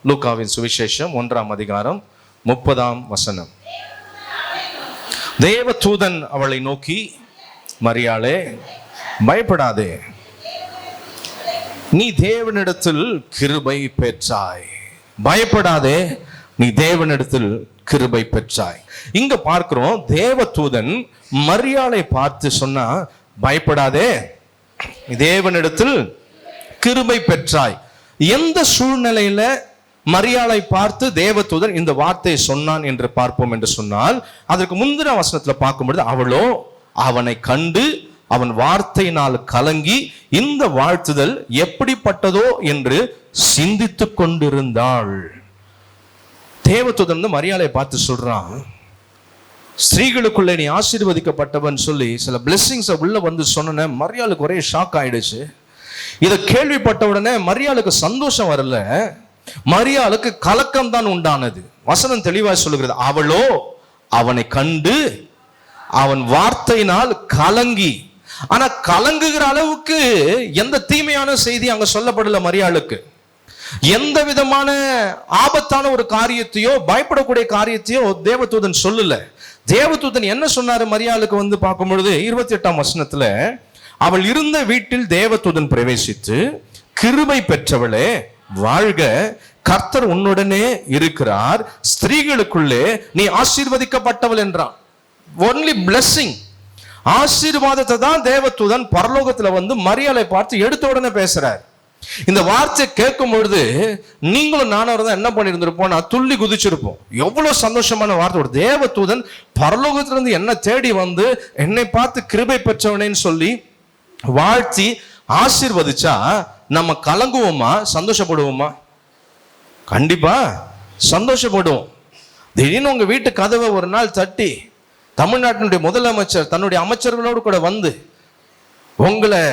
லூக்காவின் சுவிசேஷம் 1ஆம் அதிகாரம் 30ஆம் வசனம். தேவதூதன் அவளை நோக்கி, மரியாளே, பயப்படாதே, நீ தேவனிடத்தில் கிருபை பெற்றாய். பயப்படாதே, நீ தேவனிடத்தில் கிருபை பெற்றாய். இங்க பார்க்கிறோம், தேவதூதன் மரியாளை பார்த்து சொன்னா, பயப்படாதே, நீ தேவனிடத்தில் கிருபை பெற்றாய். எந்த சூழ்நிலையில மரியாளை பார்த்து தேவதூதன் இந்த வார்த்தையை சொன்னான் என்று பார்ப்போம் என்று சொன்னால், அதற்கு முந்தின வசனத்துல பார்க்கும்பொழுது, அவளோ அவனை கண்டு அவன் வார்த்தையினால் கலங்கி இந்த வாழ்த்துதல் எப்படிப்பட்டதோ என்று சிந்தித்து கொண்டிருந்தாள். தேவதூதன் மரியாளை பார்த்து சொல்றான், ஸ்திரீகளுக்குள்ளே நீ ஆசீர்வதிக்கப்பட்டவன் சொல்லி சில பிளெஸிங்ஸ் உள்ள வந்து சொன்ன மரியாளுக்கு ஒரே ஷாக் ஆயிடுச்சு. இதை கேள்விப்பட்ட உடனே மரியாளுக்கு சந்தோஷம் வரல, மரியாளுக்கு கலக்கம் தான் உண்டானது. வசனம் தெளிவாக சொல்லுகிறது, அவளோ அவனை கண்டு அவன் வார்த்தையினால் கலங்கி. ஆனா கலங்குகிற அளவுக்கு எந்த தீமையான செய்தி அங்க சொல்லப்படல. மரியாளுக்கு எந்த விதமான ஆபத்தான ஒரு காரியத்தையோ பயப்படக்கூடிய காரியத்தையோ தேவதூதன் சொல்லல. தேவதூதன் என்ன சொன்னாரு மரியாளுக்கு வந்து பார்க்கும் பொழுது 28ஆம் வசனத்துல, அவள் இருந்த வீட்டில் தேவதூதன் பிரவேசித்து, கிருபை பெற்றவளே வாழ்க, கர்த்தர் உன்னுடனே இருக்கிறார், ஸ்திரீகளுக்குள்ளே நீ ஆசீர்வதிக்கப்பட்டவள் என்றான். ஒன்லி பிளெஸிங், ஆசீர்வாதத்தை தான் தேவதூதன் பரலோகத்துல வந்து மரியாளை பார்த்து எடுத்த உடனே பேசுறார். இந்த வார்த்தை கேட்கும் பொழுது நீங்களும் நானும் தான் என்ன பண்ணியிருந்திருப்போம், நான் துள்ளி குதிச்சிருப்போம். எவ்வளவு சந்தோஷமான வார்த்தை. ஒரு தேவதூதன் பரலோகத்திலிருந்து என்ன தேடி வந்து என்னை பார்த்து கிருபை பெற்றவனேன்னு சொல்லி வாழ்த்தி ஆசீர்வதிச்சா நம்ம கலங்குவோமா, சந்தோஷப்படுவோமா? கண்டிப்பா சந்தோஷப்படுவோம். திடீர்னு உங்க வீட்டு கதவை ஒரு நாள் தட்டி தமிழ்நாட்டினுடைய முதலமைச்சர் தன்னுடைய அமைச்சர்களோடு கூட வந்து, உங்களை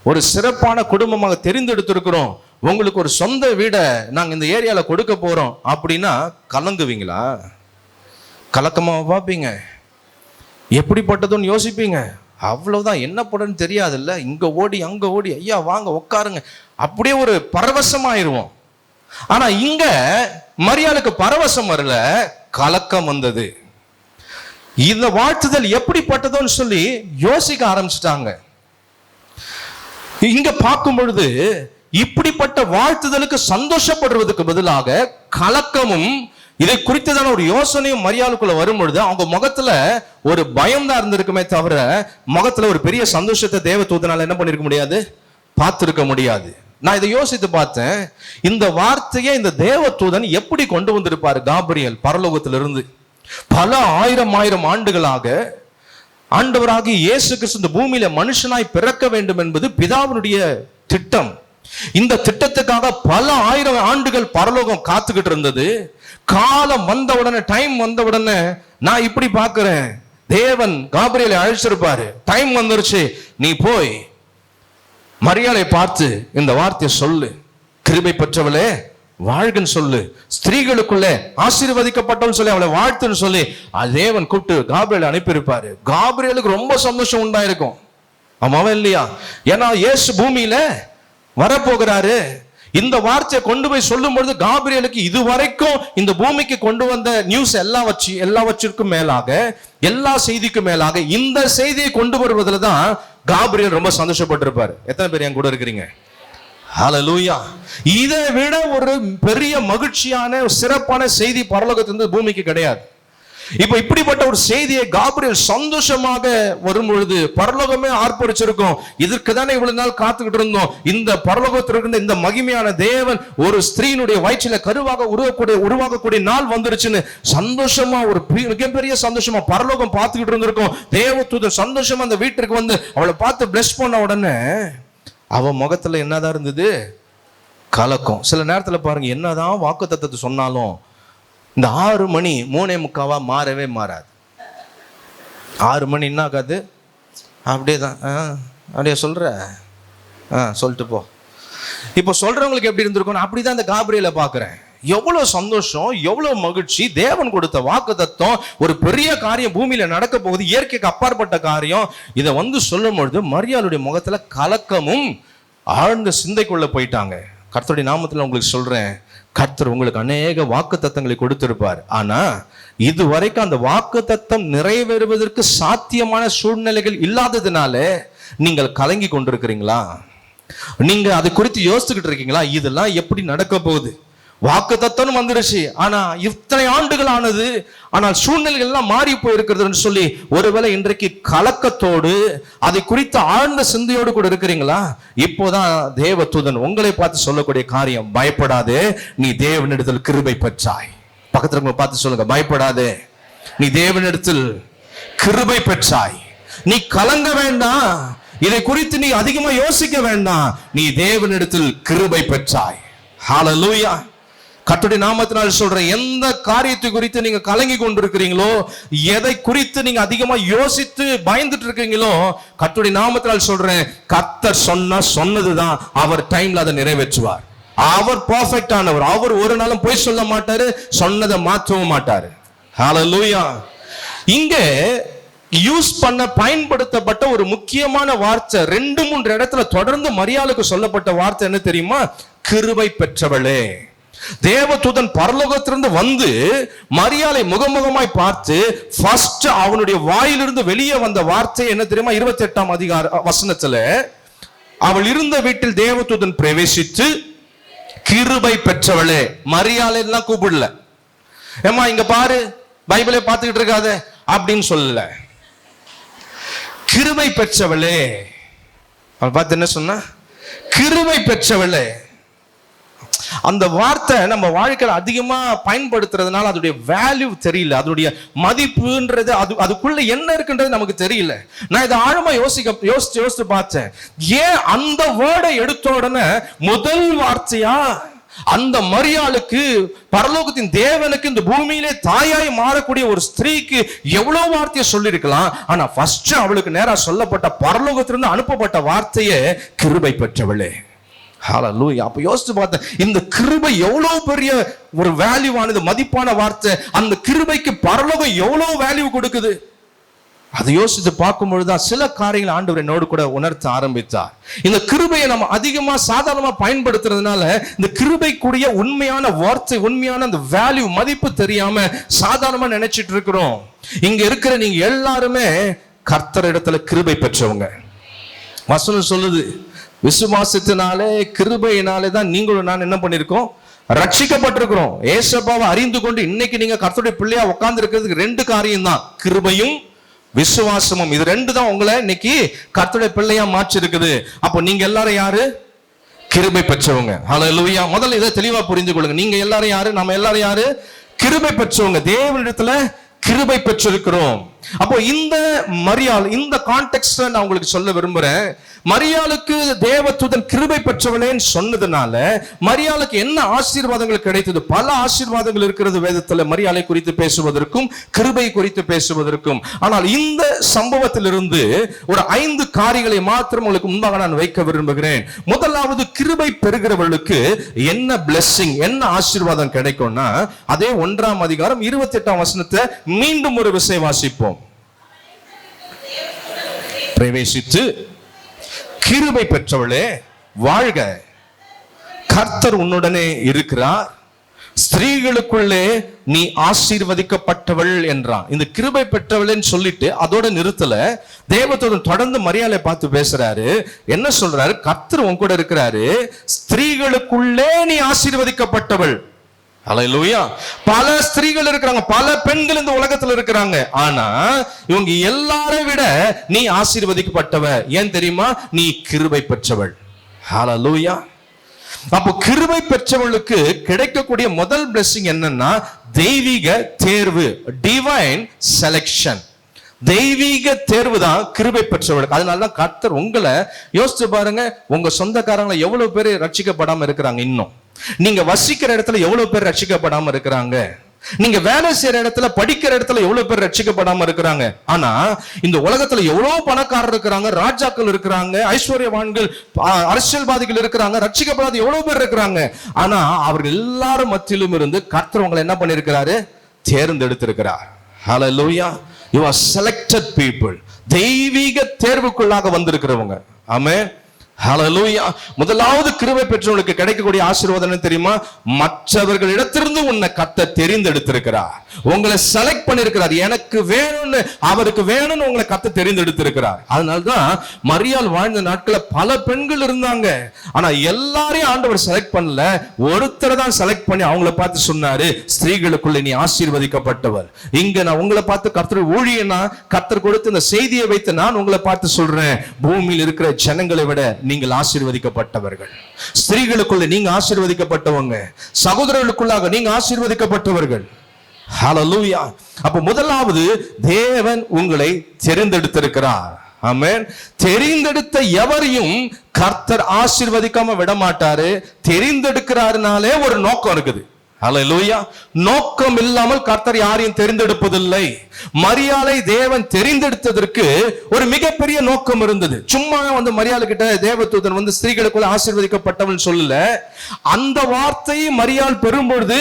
ஒரு சிறப்பான குடும்பமாக தெரிந்தெடுத்திருக்கிறோம், உங்களுக்கு ஒரு சொந்த வீடை நாங்கள் இந்த ஏரியாவில் கொடுக்க போறோம் அப்படின்னா கலங்குவீங்களா? கலக்கமா பார்ப்பீங்க? எப்படிப்பட்டதுன்னு யோசிப்பீங்க. அவ்வளவுதான், என்ன படன்னு தெரியாதுல்ல, இங்க ஓடி அங்க ஓடி, ஐயா வாங்க உட்காருங்க, அப்படியே ஒரு பரவசமாயிருவோம். ஆனா இங்க மரியாளுக்கு பரவசம் வரல, கலக்கம் வந்தது. இந்த வாழ்த்துதல் எப்படிப்பட்டதுன்னு சொல்லி யோசிக்க ஆரம்பிச்சிட்டாங்க. இங்க பார்க்கும் பொழுது இப்படிப்பட்ட வாழ்த்துதலுக்கு சந்தோஷப்படுவதற்கு பதிலாக கலக்கமும் இதை குறித்ததான ஒரு யோசனையும் மரியாளுக்குள்ள வரும் பொழுது அவங்க முகத்துல ஒரு பயம் தான் இருந்திருக்குமே தவிர முகத்துல ஒரு பெரிய சந்தோஷத்தை தேவதூதனால என்ன பண்ணிருக்க முடியாது, பார்த்திருக்க முடியாது. நான் இதை யோசித்து பார்த்தேன், இந்த வார்த்தையை இந்த தேவதூதன் எப்படி கொண்டு வந்திருப்பாரு காபிரியல் பரலோகத்திலிருந்து. பல ஆயிரம் ஆண்டுகளாக ஆண்டவராகி இயேசு கிறிஸ்து இந்த பூமியில மனுஷனாய் பிறக்க வேண்டும் என்பது பிதாவினுடைய திட்டம். இந்த திட்டத்துக்காக பல ஆயிரம் ஆண்டுகள் பரலோகம் காத்துக்கிட்டு இருந்தது. காலம் வந்த உடனே, டைம் வந்த உடனே, நான் இப்படி பார்க்கிறேன், தேவன் காபிரியலை அழைச்சிருப்பாரு, டைம் வந்துருச்சு, நீ போய் மரியாளை பார்த்து இந்த வார்த்தையை சொல்லு, கிருபை பெற்றவளே வாழ்கன்னு சொல்லு, ஸ்திரீகளுக்குள்ளே ஆசீர்வதிக்கப்பட்டவள் சொல்லி அவளை வாழ்த்துன்னு சொல்லி தேவன் கூப்பிட்டு காபிரியலை அனுப்பியிருப்பாரு. காபிரியலுக்கு ரொம்ப சந்தோஷம் உண்டாயிருக்கும், ஆமாவா இல்லையா? ஏன்னா இயேசு பூமியில வரப்போகிறாரு. இந்த வார்த்தையை கொண்டு போய் சொல்லும் பொழுது காபிரியலுக்கு இதுவரைக்கும் இந்த பூமிக்கு கொண்டு வந்த நியூஸ் எல்லாவற்றிற்கும் மேலாக, எல்லா செய்திக்கும் மேலாக இந்த செய்தியை கொண்டு வருவதில் தான் காபிரியல் ரொம்ப சந்தோஷப்பட்டிருப்பாரு. எத்தனை பேர் என் கூட இருக்கிறீங்க? ஹல்லேலூயா. இதை விட ஒரு பெரிய மகிழ்ச்சியான சிறப்பான செய்தி பரலோகத்திலிருந்து பூமிக்கு கிடையாது. இப்ப இப்படிப்பட்ட ஒரு செய்தியை காபிரியல் சந்தோஷமாக வரும் பொழுது பரலோகமே ஆர்ப்பரிச்சிருக்கும். இதற்கு தானே இவ்வளவு நாள் காத்துக்கிட்டு இருந்தோம். இந்த பரலோகத்திற்கு இந்த மகிமையான தேவன் ஒரு ஸ்திரீனுடைய வயிற்றில கருவாக உருவாகக்கூடிய நாள் வந்துருச்சுன்னு சந்தோஷமா, ஒரு மிகப்பெரிய சந்தோஷமா பரலோகம் பார்த்துக்கிட்டு இருந்திருக்கும். தேவதூதன் சந்தோஷமா அந்த வீட்டிற்கு வந்து அவளை பார்த்து பிளஸ் பண்ண உடனே அவன் முகத்துல என்னதான் இருந்தது, கலக்கம். சில நேரத்துல பாருங்க, என்னதான் வாக்குத்தத்தத்தை சொன்னாலும் இந்த 6 மணி 3:45 மாறவே மாறாது. 6 மணி என்ன ஆகாது, அப்படியே தான். அப்படியே சொல்ற, சொல்லிட்டு போ. இப்போ சொல்றவங்களுக்கு எப்படி இருந்திருக்கும், அப்படிதான் இந்த காபிரியலை பார்க்கிறேன். எவ்வளவு சந்தோஷம், எவ்வளவு மகிழ்ச்சி. தேவன் கொடுத்த வாக்குத்தத்தம், ஒரு பெரிய காரியம் பூமியில நடக்க போகுது, இயற்கைக்கு அப்பாற்பட்ட காரியம். இதை வந்து சொல்லும் பொழுது மரியாளுடைய முகத்துல கலக்கமும் ஆழ்ந்த சிந்தைக்குள்ள போயிட்டாங்க. கர்த்தருடைய நாமத்துல உங்களுக்கு சொல்றேன், கர்த்தர் உங்களுக்கு அநேக வாக்குத்தத்தங்களை கொடுத்திருப்பார். ஆனா இதுவரைக்கும் அந்த வாக்குத்தத்தம் நிறைவேறுவதற்கு சாத்தியமான சூழ்நிலைகள் இல்லாததுனால நீங்கள் கலங்கி கொண்டிருக்கிறீங்களா? நீங்க அது குறித்து யோசிச்சுக்கிட்டு இருக்கீங்களா? இதெல்லாம் எப்படி நடக்க போகுது? வாக்குத்தத்தம் வந்துருச்சு, ஆனா இத்தனை ஆண்டுகள் ஆனது, ஆனால் சூழ்நிலைகள் எல்லாம் மாறி போயிருக்கிறதுன்னு சொல்லி ஒருவேளை இன்றைக்கு கலக்கத்தோடு அதை குறித்த ஆழ்ந்த சிந்தையோடு கூட இருக்கிறீங்களா? இப்போதான் தேவதூதன் உங்களை பார்த்து சொல்லக்கூடிய காரியம், பயப்படாதே, நீ தேவனிடத்தில் கிருபை பெற்றாய். பக்கத்துல பார்த்து சொல்லுங்க, பயப்படாதே, நீ தேவனிடத்தில் கிருபை பெற்றாய். நீ கலங்க வேண்டாம், இதை குறித்து நீ அதிகமா யோசிக்க வேண்டாம், நீ தேவனிடத்தில் கிருபை பெற்றாய். ஹல்லேலூயா. கர்த்தருடைய நாமத்தினால் சொல்றேன், எந்த காரியத்தை குறித்து நீங்க கலங்கி கொண்டிருக்கிறீங்களோ, எதை குறித்து நீங்க அதிகமா யோசித்து பயந்துட்டு இருக்கீங்களோ, கர்த்தருடைய நாமத்தினால் சொல்றேன், கர்த்தர் சொன்னதுதான் அவர் டைம்ல அதை நிறைவேற்றுவார். அவர் பெர்ஃபெக்ட் ஆனவர். அவர் ஒரு நாளும் போய் சொல்ல மாட்டாரு, சொன்னதை மாற்றவும் மாட்டாரு. ஹல்லேலூயா. இங்க யூஸ் பண்ண பயன்படுத்தப்பட்ட ஒரு முக்கியமான வார்த்தை, 2-3 இடத்துல தொடர்ந்து மரியாளுக்கு சொல்லப்பட்ட வார்த்தை என்ன தெரியுமா? கிருபை பெற்றவளே. தேவதூதன் பரலோகத்திலிருந்து வந்து மரியாளை முகமுகமாய் பார்த்து ஃபர்ஸ்ட் அவனுடைய வாயிலிருந்து வெளியே வந்த வார்த்தை என்ன தெரியுமா? 28ஆம் வசனத்துல, அவள் இருந்த வீட்டில் தேவதூதன் பிரவேசித்து கிருபை பெற்றவளே. மரியாளை எல்லாம் கூப்பிடல, ஏமா இங்க பாரு, பைபிளை பார்த்துக்கிட்டு இருக்காத அப்படின்னு சொல்லல. கிருபை பெற்றவளே. அவள் பார்த்து என்ன சொன்னா? கிருபை பெற்றவளே. அந்த வார்த்தை நம்ம வாழ்க்கையில அதிகமா பயன்படுத்துறதுனால அதோடைய வேல்யூ தெரியல, அதோடைய மதிப்புன்றது, அதுக்குள்ள என்ன இருக்குன்றது நமக்கு தெரியல. நான் இதை ஆழமா யோசிச்சு பார்த்தேன். ஏன் அந்த வேர்டை எடுத்த உடனே முதல் வார்த்தையா அந்த மரியாளுக்கு, பரலோகத்தின் தேவனுக்கு, இந்த பூமியிலே தாயாய் மாறக்கூடிய ஒரு ஸ்திரீக்கு எவ்வளவு வார்த்தையை சொல்லியிருக்கலாம். ஆனா ஃபர்ஸ்ட் அவளுக்கு நேரா சொல்லப்பட்ட, பரலோகத்திலிருந்து அனுப்பப்பட்ட வார்த்தையே கிருபை பெற்றவளே. ஹல்லேலூயா. அப்ப யோசிச்சு பார்த்தேன், இந்த கிருபை எவ்வளவு பெரிய ஒரு வேல்யூவானது, மதிப்பான வார்த்தை. அந்த கிருபைக்கு பரலோகம் எவ்வளவு வேல்யூ கொடுக்குது. அதை யோசிச்சு பார்க்கும் பொழுதுதான் சில காரியங்களை ஆண்டவர் என்னோடு கூட உணர்த்த ஆரம்பித்தார். இந்த கிருபையை நம்ம அதிகமா சாதாரணமா பயன்படுத்துறதுனால இந்த கிருபைக்குரிய உண்மையான வார்த்தை, உண்மையான அந்த வேல்யூ, மதிப்பு தெரியாம சாதாரணமா நினைச்சிட்டு இருக்கிறோம். இங்க இருக்கிற நீங்க எல்லாருமே கர்த்தர் இடத்துல கிருபை பெற்றவங்க. வசனம் சொல்லுது, விசுவாசத்தினாலே கிருபையினாலே தான் நீங்களும் நான் என்ன பண்ணிருக்கோம்? ரட்சிக்கப்பட்டிருக்கிறோம். ஏசப்பாவை அறிந்து கொண்டு இன்னைக்கு நீங்க கர்த்தருடைய பிள்ளையா உட்கார்ந்து இருக்கிறதுக்கு 2 காரியம் தான், கிருபையும் விசுவாசமும். இது 2 தான் உங்களை இன்னைக்கு கர்த்தருடைய பிள்ளையா மாற்றி இருக்குது. அப்போ நீங்க எல்லாரும் யாரு? கிருபை பெற்றவங்க. ஹல்லேலூயா. முதல்ல இதை தெளிவா புரிந்து கொள்ளுங்க. நீங்க எல்லாரும் யாரு? நம்ம எல்லாரும் யாரு? கிருபை பெற்றவங்க. தேவனிடத்துல கிருபை பெற்றிருக்கிறோம். அப்போ இந்த மரியாள், இந்த கான்டெக்ஸ்ட்ல நான் உங்களுக்கு சொல்ல விரும்புறேன். மரியாளுக்கு தேவதூதன் கிருபை பெற்றவளேன்னு சொன்னதுனால மரியாளுக்கு என்ன ஆசீர்வாதங்கள் கிடைத்தது? பல ஆசீர்வாதங்கள் இருக்கிறது வேதத்துல, மரியாளை குறித்து பேசுவதற்கும் கிருபை குறித்து பேசுவதற்கும். ஆனால் இந்த சம்பவத்திலிருந்து ஒரு 5 காரியங்களை மாத்திரம் உங்களுக்கு முன்பாக நான் வைக்க விரும்புகிறேன். முதலாவது, கிருபை பெறுகிறவர்களுக்கு என்ன பிளெஸிங், என்ன ஆசீர்வாதம் கிடைக்கும்னா, அதே 1ஆம் அதிகாரம் 28ஆம் வசனத்தை மீண்டும் ஒரு விசை வாசிப்போம். பிரவேசித்து கிருபை பெற்றவளே வாழ்க, கர்த்தர் உன்னுடனே இருக்கிறார், ஸ்திரீகளுக்குள்ளே நீ ஆசீர்வதிக்கப்பட்டவள் என்றான். இந்த கிருபை பெற்றவள்னு சொல்லிட்டு அதோட நிறுத்தல. தேவதூதன் தொடர்ந்து மரியாளை பார்த்து பேசுறாரு. என்ன சொல்றாரு? கர்த்தர் உன் கூட இருக்கிறாரு, ஸ்திரீகளுக்குள்ளே நீ ஆசீர்வதிக்கப்பட்டவள். ஹல்லேலூயா. பல ஸ்திரீகள் இருக்கிறாங்க, பல பெண்கள் இந்த உலகத்துல இருக்கிறாங்க. ஆனா இவங்க எல்லாரையும் விட நீ ஆசீர்வதிக்கப்பட்டவ. ஏன் தெரியுமா? நீ கிருபை பெற்றவள். ஹல்லேலூயா. அப்போ கிருபை பெற்றவளுக்கு கிடைக்கக்கூடிய முதல் பிளெஸிங் என்னன்னா, தெய்வீக தேர்வு, டிவைன் செலக்ஷன். தெய்வீக தேர்வு தான் கிருபை பெற்றவளுக்கு. அதனாலதான் கர்த்தர் உங்களை யோசிச்சு பாருங்க, உங்க சொந்தக்காரங்களை எவ்வளவு பேர் ரட்சிக்கப்படாம இருக்கிறாங்க. இன்னும் நீங்க வசிக்கிற இடத்துல எவ்வளவு பேர் ரட்சிக்கப்படாம இருக்கிறாங்க. நீங்க வேலை செய்யற இடத்துல, படிக்கிற இடத்துல எவ்வளவு பேர் ரட்சிக்கப்படாம இருக்கிறாங்க. ஆனா இந்த உலகத்துல எவ்வளவு பணக்காரர் இருக்கிறாங்க, ராஜாக்கள் இருக்கிறாங்க, ஐஸ்வர்யவான்கள், அரசியல்வாதிகள் இருக்கிறாங்க, ரட்சிக்கப்படாத எவ்வளவு பேர் இருக்கிறாங்க. ஆனா அவர்கள் எல்லாரும் மத்தியிலும் இருந்து கர்த்தர் உங்களை என்ன பண்ணிருக்கிறாரு? தேர்ந்தெடுத்திருக்கிறார். ஹல்லேலூயா. You are selected people. தெய்வீக தேர்வுக்குள்ளாக வந்திருக்கிறவங்க. ஆமென். ஹல்லேலூயா. முதலாவது கிருபை பெற்றவங்களுக்கு கிடைக்கக்கூடிய ஆசீர்வாதம் தெரியுமா? மற்றவர்களிடத்திலிருந்து உன்னை கர்த்தர் தெரிந்தெடுத்திருக்கிறார், உங்களை செலக்ட் பண்ணிருக்கிறார். எனக்கு வேணும்னு, அவருக்கு வேணும்னு உங்களை கர்த்தர் தெரிந்தெடுத்திருக்கிறார். அதனால்தான் மரியாள் வாழ்ந்த நாட்கள பல பெண்கள் இருந்தாங்க. ஆனா எல்லாரையும் ஆண்டவர் செலக்ட் பண்ணல, ஒருத்தரை தான் செலக்ட் பண்ணி அவங்கள பார்த்து சொன்னாரு, ஸ்திரீகளுக்குள்ள நீ ஆசீர்வதிக்கப்பட்டவர். இங்க நான் உங்களை பார்த்து கர்த்தர் ஊழியனா, கர்த்தர் கொடுத்த இந்த செய்தியை வைத்து நான் உங்களை பார்த்து சொல்றேன், பூமியில் இருக்கிற ஜனங்களை விட நீங்கள் ஆசீர்வதிக்கப்பட்டவர்கள். ஸ்திரீகளுக்குள்ள நீங்க ஆசீர்வதிக்கப்பட்டவங்க, சகோதரர்களுக்குள்ளாக நீங்க ஆசீர்வதிக்கப்பட்டவர்கள். ஹல்லேலூயா. அப்ப முதலாவது தேவன் உங்களை தெரிந்தெடுத்திருக்கிறார். ஆமென். தெரிந்தெடுத்த எவரையும் கர்த்தர் ஆசீர்வதிக்காம விட மாட்டாரு. தெரிந்தெடுக்கிறாருனாலே ஒரு நோக்கம் இருக்குது. ஹல்லேலூயா. நோக்கம் இல்லாமல் கர்த்தர் யாரையும் தெரிந்தெடுப்பதில்லை. மரியாளை தேவன் தெரிந்தெடுத்ததற்கு ஒரு மிகப்பெரிய நோக்கம் இருந்தது. சும்மா மரியாள் கிட்ட தேவதூதன் ஸ்திரீகளுக்குள்ள ஆசீர்வதிக்கப்பட்டவன் சொல்லல. அந்த வார்த்தையை மரியாள் பெறும்பொழுது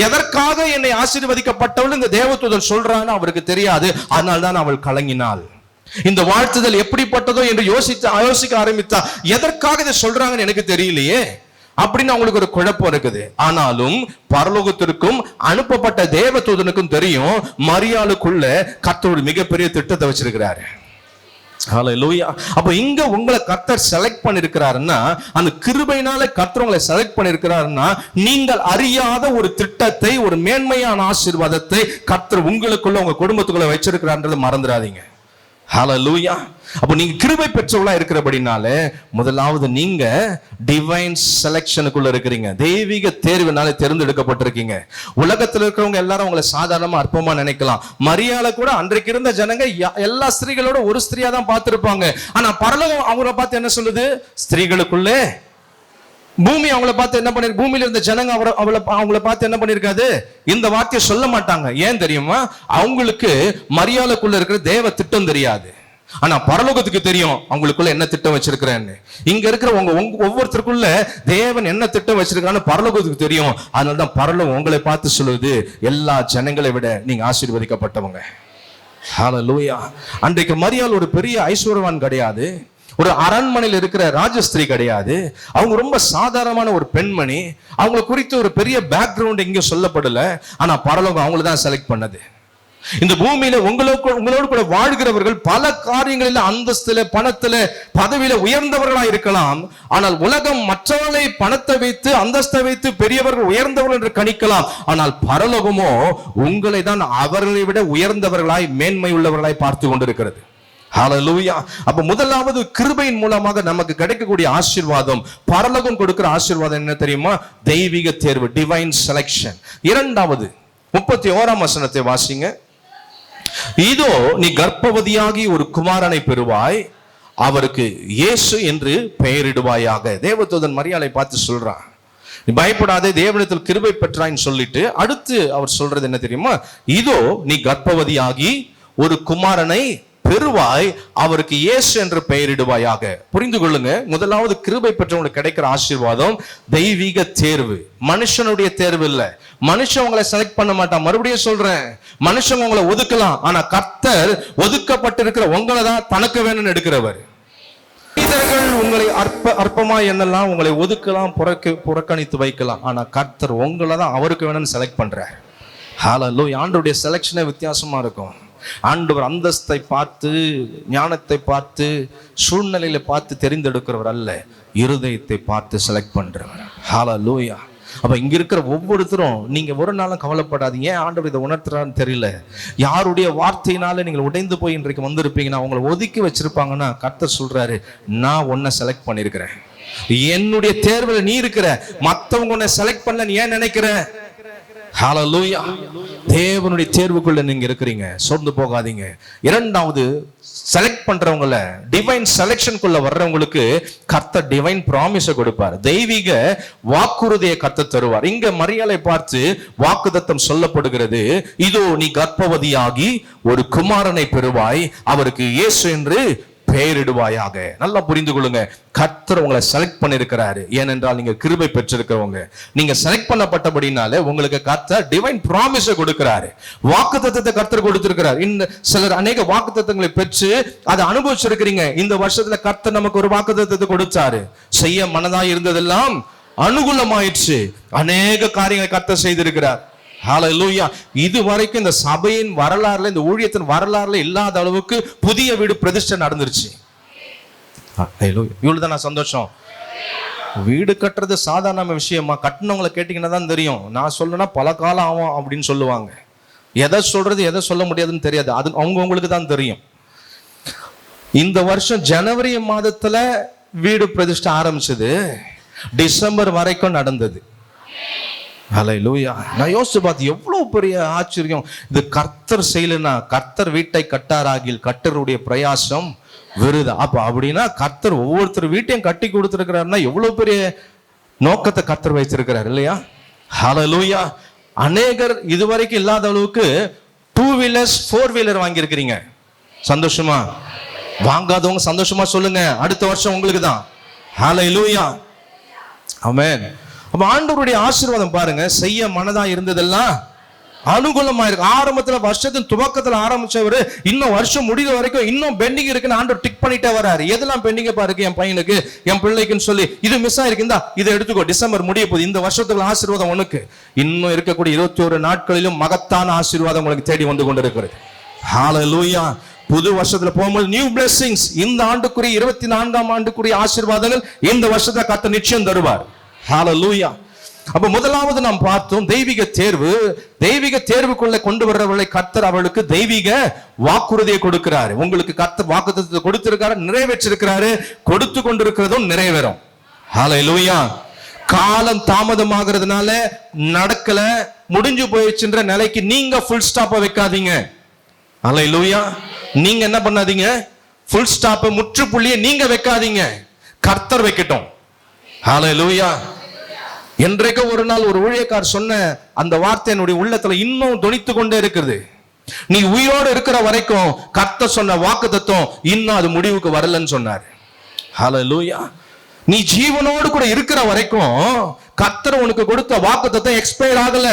எதற்காக என்னை ஆசீர்வதிக்கப்பட்டவள் இந்த தேவதூதன் சொல்றான்னு அவருக்கு தெரியாது. அதனால்தான் அவள் கலங்கினாள். இந்த வாழ்த்துதல் எப்படிப்பட்டதோ என்று யோசிக்க ஆரம்பித்தா, எதற்காக இதை சொல்றாங்கன்னு எனக்கு தெரியலையே அப்படின்னு அவங்களுக்கு ஒரு குழப்பம் இருக்குது. ஆனாலும் பரலோகத்திற்கும் அனுப்பப்பட்ட தேவதூதனுக்கும் தெரியும், மரியாளுக்குள்ள கர்த்தர் மிகப்பெரிய திட்டத்தை வச்சிருக்கிறாரு. ஹல்லேலூயா. அப்ப இங்க உங்களை கர்த்தர் செலக்ட் பண்ணிருக்கிறாருன்னா, அந்த கிருபையினால கர்த்தர் உங்களை செலக்ட் பண்ணிருக்கிறாருன்னா, நீங்கள் அறியாத ஒரு திட்டத்தை, ஒரு மேன்மையான ஆசீர்வாதத்தை கர்த்தர் உங்களுக்குள்ள, உங்க குடும்பத்துக்குள்ள வச்சிருக்கிறார்ன்றதை மறந்துடாதீங்க. ஹல்லேலூயா. அப்ப நீங்க கிருபை பெற்றவளா இருக்கிறபடினால முதலாவது நீங்க டிவைன் செலக்ஷனுக்குள்ள இருக்கிறீங்க, தெய்வீக தேர்வினால தேர்ந்தெடுக்கப்பட்டிருக்கீங்க. உலகத்தில் இருக்கிறவங்க எல்லாரும் உங்களை சாதாரணமா அற்பமா நினைக்கலாம். மரியாதை கூட அன்றைக்கு இருந்த ஜனங்க எல்லா ஸ்திரீகளோட ஒரு ஸ்திரீயா தான் பார்த்திருப்பாங்க. ஆனா பரலோகம் அவங்கள பார்த்து என்ன சொல்லுது? ஸ்திரீகளுக்குள்ளே பூமி அவங்கள பார்த்து என்ன பண்ணி, பூமியில இருந்த ஜனங்க அவங்கள பார்த்து என்ன பண்ணிருக்காது? இந்த வார்த்தையை சொல்ல மாட்டாங்க. ஏன் தெரியுமா? அவங்களுக்கு மரியாதைக்குள்ள இருக்கிற தேவ திட்டம் தெரியாது. ஆனா பரலோகத்துக்கு தெரியும் அவங்களுக்குள்ள என்ன திட்டம் வச்சிருக்கிறேன்னு. இங்க இருக்கிற ஒவ்வொருத்தருக்குள்ள தேவன் என்ன திட்டம் வச்சிருக்கான்னு பரலோகத்துக்கு தெரியும். அதனாலதான் பரலோகம் உங்களை பார்த்து சொல்லுது, எல்லா ஜனங்களை விட நீங்க ஆசீர்வதிக்கப்பட்டவங்க. ஹல்லேலூயா. அன்றைக்கு மரியாள் ஒரு பெரிய ஐஸ்வர்யவான் கிடையாது, ஒரு அரண்மனையில் இருக்கிற ராஜஸ்திரீ கிடையாது. அவங்க ரொம்ப சாதாரணமான ஒரு பெண்மணி. அவங்க குறித்து ஒரு பெரிய பேக்ரவுண்ட் எங்கேயும் சொல்லப்படல. ஆனா பரலோகம் அவங்கள தான் செலக்ட் பண்ணது. இந்த பூமியில உங்களோடு கூட வாழ்கிறவர்கள் பல காரியங்களில் அந்தஸ்துல, பணத்துல, பதவியில உயர்ந்தவர்களா இருக்கலாம். ஆனால் உலகம் மற்றவர்களை பணத்தை வைத்து, அந்தஸ்தை வைத்து பெரியவர்கள் உயர்ந்தவர்கள் என்று கணிக்கலாம். ஆனால் பரலோகமோ உங்களை தான் அவர்களை விட உயர்ந்தவர்களாய், மேன்மை உள்ளவர்களாய் பார்த்து கொண்டிருக்கிறது. ஹல்லேலூயா. அப்ப முதலாவது கிருபையின் மூலமாக நமக்கு கிடைக்கக்கூடிய ஆசீர்வாதம், பரலோகம் கொடுக்கிற ஆசீர்வாதம் என்ன தெரியுமா? தெய்வீக தேர்வு, டிவைன் செலக்ஷன். இரண்டாவது 31ஆம் வசனத்தை வாசிங்க. இதோ நீ கர்ப்பவதியாகி ஒரு குமாரனை பெறுவாய், அவருக்கு இயேசு என்று பெயரிடுவாயாக. தேவதூதன் மரியாளை பார்த்து சொல்றான், நீ பயப்படாதே, தேவனிடத்தில் கிருபை பெற்றாய்ன்னு சொல்லிட்டு அடுத்து அவர் சொல்றது என்ன தெரியுமா? இதோ நீ கர்ப்பவதியாகி ஒரு குமாரனை பெறுவாய், அவருக்கு இயேசு என்று பெயரிடுவாயாக. புரிந்து கொள்ளுங்க, முதலாவது கிருபை பெற்றவங்களுக்கு கிடைக்கிற ஆசீர்வாதம் தெய்வீக தேர்வு, மனுஷனுடைய தேர்வு இல்ல. மனுஷன் உங்களை செலக்ட் பண்ண மாட்டான். மறுபடியும் சொல்றேன், மனுஷன் உங்களை ஒதுக்கலாம், ஆனா கர்த்தர் ஒதுக்கப்பட்டிருக்கிற உங்களை தான் தனக்கு வேணும்னு எடுக்கிறவர். மனிதர்கள் உங்களை அற்பமா என்னெல்லாம் உங்களை ஒதுக்கலாம், புறக்கணித்து வைக்கலாம், ஆனா கர்த்தர் உங்களை தான் அவருக்கு வேணும்னு செலக்ட் பண்றார். ஹல்லேலூயா. ஆண்டவருடைய செலக்ஷனே வித்தியாசமா இருக்கும். ஆண்டவர் அந்தஸ்தை பார்த்து, ஞானத்தை பார்த்து, சூழ்நிலையில பார்த்து தெரிந்தெடுக்கிறவர் அல்ல, இருதயத்தை பார்த்து செலக்ட் பண்றவர். ஹல்லேலூயா. அப்ப இங்க இருக்கிற ஒவ்வொருத்தரும் நீங்க ஒரு நாளும் கவலைப்படாதீங்க. ஏன் ஆண்டவர் இதை உணர்த்துறான்னு தெரியல. யாருடைய வார்த்தையினால நீங்கள் உடைந்து போய் இன்றைக்கு வந்திருப்பீங்கன்னா, உங்களை ஒதுக்கி வச்சிருப்பாங்கன்னா, கர்த்தர் சொல்றாரு, நான் உன்னை செலக்ட் பண்ணிருக்கிறேன். என்னுடைய தேர்வுல நீ இருக்கிற, மத்தவங்க உன்னை செலக்ட் பண்ணல நீ ஏன் நினைக்கிற? ஹல்லேலூயா. தேவனுடைய தேர்வுக்குள்ள நீங்க இருக்கிறீங்க, சோர்ந்து போகாதீங்க. இரண்டாவது, செலக்ட் பண்றவங்கள, டிவைன் செலக்ஷனுக்குள்ள வர்றவங்களுக்கு கர்த்தர் டிவைன் ப்ராமிஸை கொடுப்பார், தெய்வீக வாக்குறுதியை கர்த்தர் தருவார். இங்க மரியாளை பார்த்து வாக்குத்தத்தம் சொல்லப்படுகிறது, இதோ நீ கர்ப்பவதியாகி ஒரு குமாரனை பெறுவாய், அவருக்கு இயேசு என்று பெயரிடுவாயாக. நல்லா புரிந்து கொள்ளுங்க, கர்த்தர் உங்களை செலக்ட் பண்ணிருக்கிறாரு. ஏனென்றால் நீங்க கிருபை பெற்றிருக்கிறவங்க. நீங்க செலக்ட் பண்ணப்பட்டபடினாலே உங்களுக்கு கர்த்தர் டிவைன் ப்ராமிஸை கொடுக்கிறாரு, வாக்குத்தத்தத்தை கர்த்தர் கொடுத்திருக்கிறார். இந்த சிலர் அநேக வாக்குத்தத்தங்களை பெற்று அதை அனுபவிச்சிருக்கிறீங்க. இந்த வருஷத்துல கர்த்தர் நமக்கு ஒரு வாக்குத்தத்தத்தை கொடுத்தாரு. செய்ய மனதாய் இருந்ததெல்லாம் அனுகூலமாயிடுச்சு. அநேக காரியங்களை கர்த்தர் செய்திருக்கிறார். ஹல்லேலூயா. இது வரைக்கும் இந்த சபையின் வரலாறுல, இந்த ஊழியத்தின் வரலாறுல இல்லாத அளவுக்கு புதிய வீடு பிரதிஷ்டை நடந்துருச்சு. இவ்வளவுதான் நான் சந்தோஷம். வீடு கட்டுறது சாதாரண விஷயமா? கட்டினவங்களை கேட்டீங்கன்னா தான் தெரியும். நான் சொல்லணும்னா பல காலம் ஆகும் அப்படின்னு சொல்லுவாங்க. எதை சொல்றது எதை சொல்ல முடியாதுன்னு தெரியாது. அது அவங்கவுங்களுக்கு தான் தெரியும். இந்த வருஷம் ஜனவரி மாதத்துல வீடு பிரதிஷ்டை ஆரம்பிச்சது, டிசம்பர் வரைக்கும் நடந்தது. ஹல்லேலூயா. நான் யோசிச்சு பார்த்து எவ்வளவு பெரிய ஆச்சரியம் இது. கர்த்தர் செய்யலன்னா, கர்த்தர் வீட்டை கட்டாராகில் கர்த்தருடைய பிரயாசம் விருதா. அப்ப அப்படின்னா கர்த்தர் ஒவ்வொருத்தர் வீட்டையும் கட்டி கொடுத்திருக்கிறாருன்னா எவ்வளவு பெரிய நோக்கத்தை கர்த்தர் வைத்திருக்கிறார் இல்லையா? ஹல்லேலூயா. அநேகர் இதுவரைக்கும் இல்லாத அளவுக்கு 2 வீலர்ஸ் 4 வீலர் வாங்கி இருக்கிறீங்க. சந்தோஷமா? வாங்காதவங்க சந்தோஷமா சொல்லுங்க, அடுத்த வருஷம் உங்களுக்கு தான். ஹல்லேலூயா. ஆமென். அப்ப ஆண்டவருடைய ஆசீர்வாதம் பாருங்க, செய்ய மனதா இருந்ததெல்லாம் அனுகூலமா இருக்கு. ஆரம்பத்துல வருஷத்தின் துவக்கத்துல ஆரம்பிச்சவர் இன்னும் வருஷம் முடிகிற வரைக்கும் இன்னும் பெண்டிங் இருக்குன்னு ஆண்டவர் டிக் பண்ணிட்டே வராரு. எதெல்லாம் பெண்டிங்க பாருக்கு, என் பையனுக்கு என் பிள்ளைக்குன்னு சொல்லி, இது மிஸ் ஆயிருக்கு, இந்தா இதை எடுத்துக்கோ, டிசம்பர் முடிய போகுது, இந்த வருஷத்துக்குள்ள ஆசீர்வாதம் உனக்கு. இன்னும் இருக்கக்கூடிய 21 நாட்களிலும் மகத்தான ஆசீர்வாதம் உங்களுக்கு தேடி வந்து கொண்டிருக்கிறது. ஹல்லேலூயா. புது வருஷத்துல போகும்போது நியூ பிளெஸிங்ஸ். இந்த ஆண்டுக்குரிய 24ஆம் ஆண்டுக்குரிய ஆசீர்வாதங்கள் இந்த வருஷத்தை கர்த்தர் நிச்சயம் தருவார். ஹல்லேலூயா. அப்ப முதலாவது நாம் பார்த்தோம் தெய்வீக தேர்வு. தெய்வீக தேர்வுக்குள்ள கொண்டு வர்றவர்களை கர்த்தர் அவளுக்கு தெய்வீக வாக்குறுதியை கொடுக்கிறாரு. உங்களுக்கு கர்த்தர் வாக்குத்தத்தத்தை கொடுத்திருக்காரு, நிறைவேற்றிருக்கிறாரு, கொடுத்து கொண்டிருக்கிறதும் நிறைவேறும். ஹல்லேலூயா. காலம் தாமதமாகிறதுனால நடக்கல, முடிஞ்சு போயிடுச்சுன்ற நிலைக்கு நீங்க ஃபுல் ஸ்டாப்பை வைக்காதீங்க. ஹல்லேலூயா. நீங்க என்ன பண்ணாதீங்க, ஃபுல் ஸ்டாப்பை முற்றுப்புள்ளியை நீங்க வைக்காதீங்க, கர்த்தர் வைக்கட்டும். ஹல்லேலூயா. என்றைக்கு ஒரு நாள் ஒரு ஊழியக்கார் சொன்ன அந்த வார்த்தை என்னுடைய உள்ளத்துல இன்னும் தொனித்து கொண்டே இருக்குது. நீ உயிரோடு இருக்கிற வரைக்கும் கர்த்தர் சொன்ன வாக்குத்தத்தம் இன்னும் அது முடிவுக்கு வரலன்னு சொன்னார். ஹல்லேலூயா. நீ ஜீவனோடு கூட இருக்கிற வரைக்கும் கர்த்தர் உனக்கு கொடுத்த வாக்குத்தத்தம் எக்ஸ்பயர் ஆகல.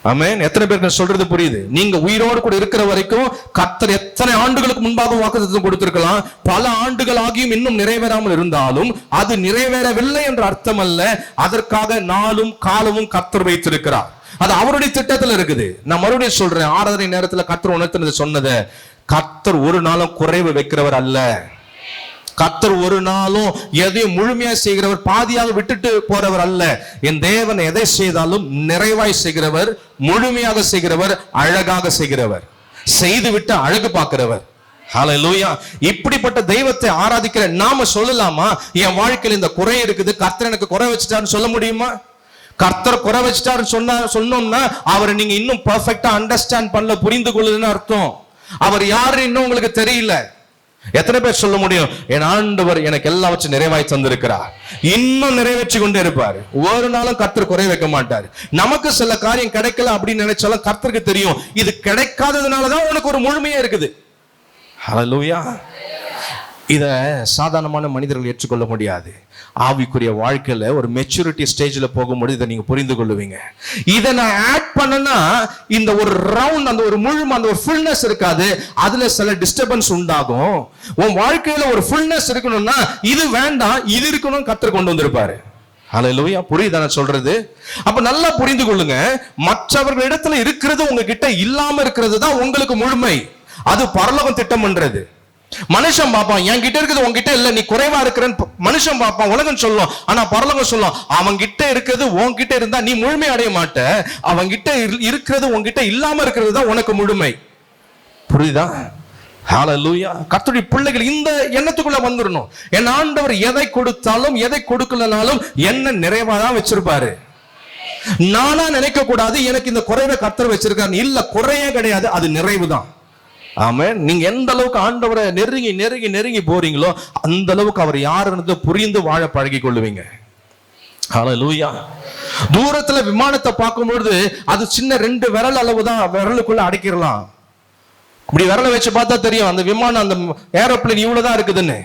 ஆமென். எத்தனை பேருக்கு சொல்றது புரியுது? நீங்க உயிரோடு கூட இருக்கிற வரைக்கும் கர்த்தர் எத்தனை ஆண்டுகளுக்கு முன்பாக வாக்குத்தத்தம் கொடுத்திருக்கலாம். பல ஆண்டுகள் ஆகியும் இன்னும் நிறைவேறாமல் இருந்தாலும் அது நிறைவேறவில்லை என்ற அர்த்தம் அல்ல. அதற்காக நாளும் காலமும் கர்த்தர் வைத்திருக்கிறார். அது அவருடைய திட்டத்துல இருக்குது. நான் மறுபடியும் சொல்றேன், ஆராதனை நேரத்துல கர்த்தர் உணர்த்தினது சொன்னதை, கர்த்தர் ஒரு நாளும் குறைவு வைக்கிறவர் அல்ல. கர்த்தர் ஒரு நாளும் எதையும் முழுமையா செய்கிறவர், பாதியாக விட்டுட்டு போறவர் அல்ல. என் தேவன் எதை செய்தாலும் நிறைவாய் செய்கிறவர், முழுமையாக செய்கிறவர், அழகாக செய்கிறவர், செய்து விட்டு அழகு பார்க்கிறவர். ஹல்லேலூயா. இப்படிப்பட்ட தெய்வத்தை ஆராதிக்கிற நாம சொல்லலாமா, என் வாழ்க்கையில் இந்த குறை இருக்குது, கர்த்தர் எனக்கு குறை வச்சுட்டாருன்னு சொல்ல முடியுமா? கர்த்தர் குறை வச்சுட்டாருன்னு சொன்னோம்னா அவரை நீங்க இன்னும் பெர்ஃபெக்ட்டா அண்டர்ஸ்டாண்ட் பண்ணல, புரிந்து கொள்ளுதுன்னு அர்த்தம். அவர் யாரு இன்னும் உங்களுக்கு தெரியல. எத்தனை பேர் சொல்ல முடியும், என் ஆண்டவர் எனக்கு எல்லாம் வச்சு நிறைவாய் தந்திருக்கிறார், இன்னும் நிறைவேற்றி கொண்டே இருப்பாரு, ஒரு நாளும் கர்த்தர் குறை வைக்க மாட்டாரு. நமக்கு சில காரியம் கிடைக்கல அப்படின்னு நினைச்சாலும் கர்த்தருக்கு தெரியும் இது கிடைக்காததுனாலதான் உனக்கு ஒரு முழுமையா இருக்குது. ஹல்லேலூயா. இத சாதாரணமான மனிதர்கள் ஏற்றுக்கொள்ள முடியாது. ஆவிக்குரிய வாழ்க்கையில ஒரு மெச்சூரிட்டி ஸ்டேஜ்ல போகும்போது இதை நீங்க புரிந்து கொள்ளுவீங்க. இதை நான் ஆட் பண்ணனா இந்த ஒரு ரவுண்ட், அந்த ஒரு முழுமை, அந்த ஒரு ஃபுல்னஸ் இருக்காது. அதுல சில டிஸ்டர்பன்ஸ் உண்டாகும். உன் வாழ்க்கையில ஒரு ஃபுல்னஸ் இருக்கணும்னா இது வேண்டாம், இது இருக்கணும், கர்த்தர் கொண்டு வந்திருப்பாரு. ஹல்லேலூயா. புரியுதா நான் சொல்றது? அப்ப நல்லா புரிந்து கொள்ளுங்க, மற்றவர்களிடத்துல இருக்கிறது உங்ககிட்ட இல்லாம இருக்கிறது தான் உங்களுக்கு முழுமை. அது பரலோகம் திட்டம் பண்றது. மனுஷன் பாப்பான் என்கிட்ட இருக்குது உன்கிட்ட இல்ல, நீ குறைவா இருக்கிறன்னு மனுஷன் பாப்பான், உலகம் சொல்லும். ஆனா பரலோகம் சொல்லும், அவன் கிட்ட இருக்கிறது உன்கிட்ட இருந்தா நீ முழுமை அடைய மாட்ட, அவன் கிட்ட இருக்கிறது உன்கிட்ட இல்லாம இருக்கிறது தான் உனக்கு முழுமை. புரியுதா? ஹல்லேலூயா. கர்த்தருடைய பிள்ளைகள் இந்த எண்ணத்துக்குள்ள வந்துடணும். என் ஆண்டவர் எதை கொடுத்தாலும் எதை கொடுக்கலனாலும் என்ன நிறைவாதான் வச்சிருப்பாரு. நானா நினைக்க கூடாது எனக்கு இந்த குறைவை கர்த்தர் வச்சிருக்காரு. இல்ல, குறையே கிடையாது, அது நிறைவுதான். ஆமென். நீங்க எந்த அளவுக்கு ஆண்டவரை நெருங்கி நெருங்கி நெருங்கி போறீங்களோ அந்த அளவுக்கு அவர் யாருன்னு புரிந்து வாழ பழகி கொள்ளுவீங்க. ஹல்லேலூயா. தூரத்துல விமானத்தை பார்க்கும்பொழுது அது சின்ன 2 விரல் அளவு தான், விரலுக்குள்ள அடைக்கிடலாம். இப்படி விரல வச்சு பார்த்தா தெரியும் அந்த விமானம், அந்த ஏரோப்ளேன் இவ்வளவுதான் இருக்குதுன்னு.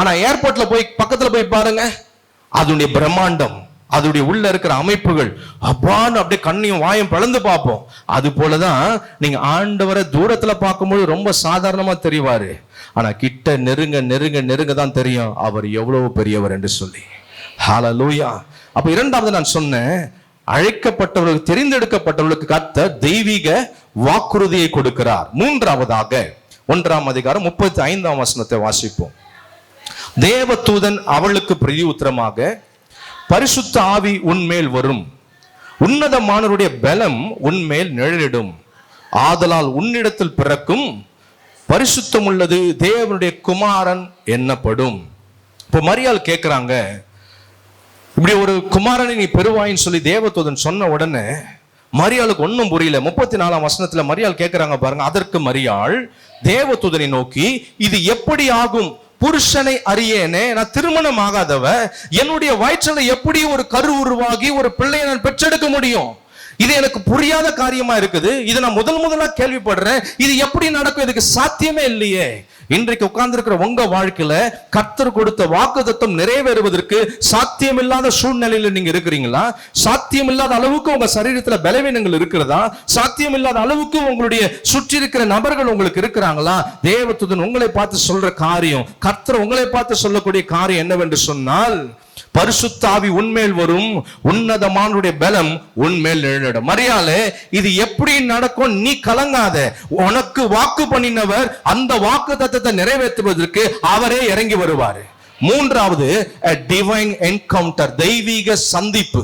ஆனா ஏர்போர்ட்ல போய் பக்கத்துல போய் பாருங்க, அதனுடைய பிரம்மாண்டம், அதனுடைய உள்ள இருக்கிற அமைப்புகள் அப்பான்னு அப்படியே கண்ணையும் வாயும் பிளந்து பார்ப்போம். அது போலதான் நீங்க ஆண்டவரை தூரத்துல பார்க்கும்போது ரொம்ப சாதாரணமா தெரிவாரு. ஆனா கிட்ட நெருங்க நெருங்க நெருங்க தான் தெரியும் அவர் எவ்வளவு பெரியவர் என்று சொல்லி. ஹல்லேலூயா. அப்ப இரண்டாவது நான் சொன்னேன், அழைக்கப்பட்டவர்களுக்கு, தெரிந்தெடுக்கப்பட்டவர்களுக்கு கர்த்தர் தெய்வீக வாக்குறுதியை கொடுக்கிறார். மூன்றாவதாக 1 அதிகாரம் 35 வசனத்தை வாசிப்போம். தேவதூதன் அவளுக்கு பிரதியுத்தரமாக, பரிசுத்த ஆவி உன்மேல் வரும், உன்னதமானவருடைய பலம் உன்மேல் நிழலிடும், ஆதலால் உன்னிடத்தில் பிறக்கும் பரிசுத்தம் உள்ளது தேவனுடைய குமாரன் என்னப்படும். இப்போ மரியாள் கேட்கிறாங்க, இப்படி ஒரு குமாரனை நீ பெறுவாயின்னு சொல்லி தேவதூதன் சொன்ன உடனே மரியாளுக்கு ஒன்னும் புரியல. 34 வசனத்துல மரியாள் கேட்கிறாங்க பாருங்க. அதற்கு மரியாள் தேவதூதனை நோக்கி, இது எப்படி ஆகும்? புருஷனை அறியேனே, நான் திருமணம் ஆகாதவ, என்னுடைய வயிற்றில எப்படி ஒரு கரு உருவாகி ஒரு பிள்ளையை நான் பெற்றெடுக்க முடியும்? இது எனக்கு புரியாத காரியமா இருக்குது. இது நான் முதலா கேள்விப்படுறேன். இது எப்படி நடக்கும்? இதுக்கு சாத்தியமே இல்லையே. இன்றைக்கு உட்கார்ந்து இருக்கிற உங்க வாழ்க்கையில கர்த்தர் கொடுத்த வாக்குத்தத்தம் நிறைவேறுவதற்கு சாத்தியமில்லாத சூழ்நிலையில நீங்க இருக்கிறீங்களா? சாத்தியமில்லாத அளவுக்கு உங்க சரீரத்துல பலவீனங்கள் இருக்கிறதா? சாத்தியமில்லாத அளவுக்கு உங்களுடைய சுற்றி இருக்கிற நபர்கள் உங்களுக்கு இருக்கிறாங்களா? தேவதூதன் உங்களை பார்த்து சொல்ற காரியம், கர்த்தர் உங்களை பார்த்து சொல்லக்கூடிய காரியம் என்னவென்று சொன்னால், பரிசுத்த ஆவி உன்மேல் வரும், உன்னதமானவருடைய பலம் உன்மேல் நிழலிடும். மரியாளே, இது எப்படி நடக்கும்? நீ கலங்காத. உனக்கு வாக்கு பண்ணினவர் அந்த வாக்கு தத்தத்தை நிறைவேற்றுவதற்கு அவரே இறங்கி வருவார். மூன்றாவது, டிவைன் என்கவுண்டர், தெய்வீக சந்திப்பு.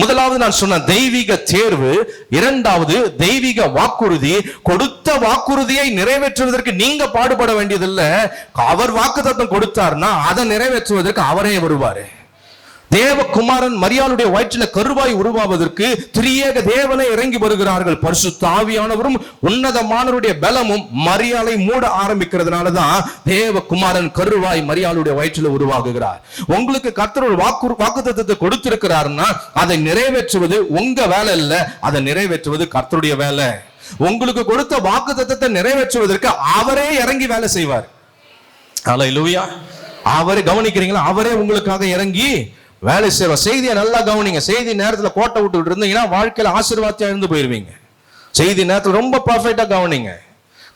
முதலாவது நான் சொன்ன தெய்வீக தேர்வு, இரண்டாவது தெய்வீக வாக்குறுதி. கொடுத்த வாக்குறுதியை நிறைவேற்றுவதற்கு நீங்க பாடுபட வேண்டியதில்லை. அவர் வாக்குத்தத்தம் கொடுத்தார்னா அதை நிறைவேற்றுவதற்கு அவரே வருவாரு. தேவகுமாரன் மரியாளுடைய வயிற்றில கருவாய் உருவாவதற்கு திரியேக தேவனை இறங்கி வருகிறார்கள். பரிசுத்த ஆவியானவரும் உன்னதமானவருடைய பலமும் மரியாளை மூட ஆரம்பிக்கிறதுனாலதான் தேவகுமாரன் கருவாய் மரியாளுடைய வயிற்றில உருவாகுகிறார். உங்களுக்கு கர்த்தர் ஒரு வாக்குத்தத்தத்தை கொடுத்திருக்கிறார்னா அதை நிறைவேற்றுவது உங்க வேலை இல்ல, அதை நிறைவேற்றுவது கர்த்தருடைய வேலை. உங்களுக்கு கொடுத்த வாக்குத்தத்தத்தை நிறைவேற்றுவதற்கு அவரே இறங்கி வேலை செய்வார். அல்லேலூயா. அவரே, கவனிக்கிறீங்களா? அவரே உங்களுக்காக இறங்கி வேலை செய்வார். செய்தியை நல்லா கவனிங்க. செய்தி நேரத்துல கோட்டை விட்டுக்கிட்டு இருந்தீங்கன்னா வாழ்க்கையில ஆசீர்வாதத்தை இழந்து போயிருவீங்க. செய்தி நேரத்துல ரொம்ப பர்ஃபெக்டா கவனிங்க.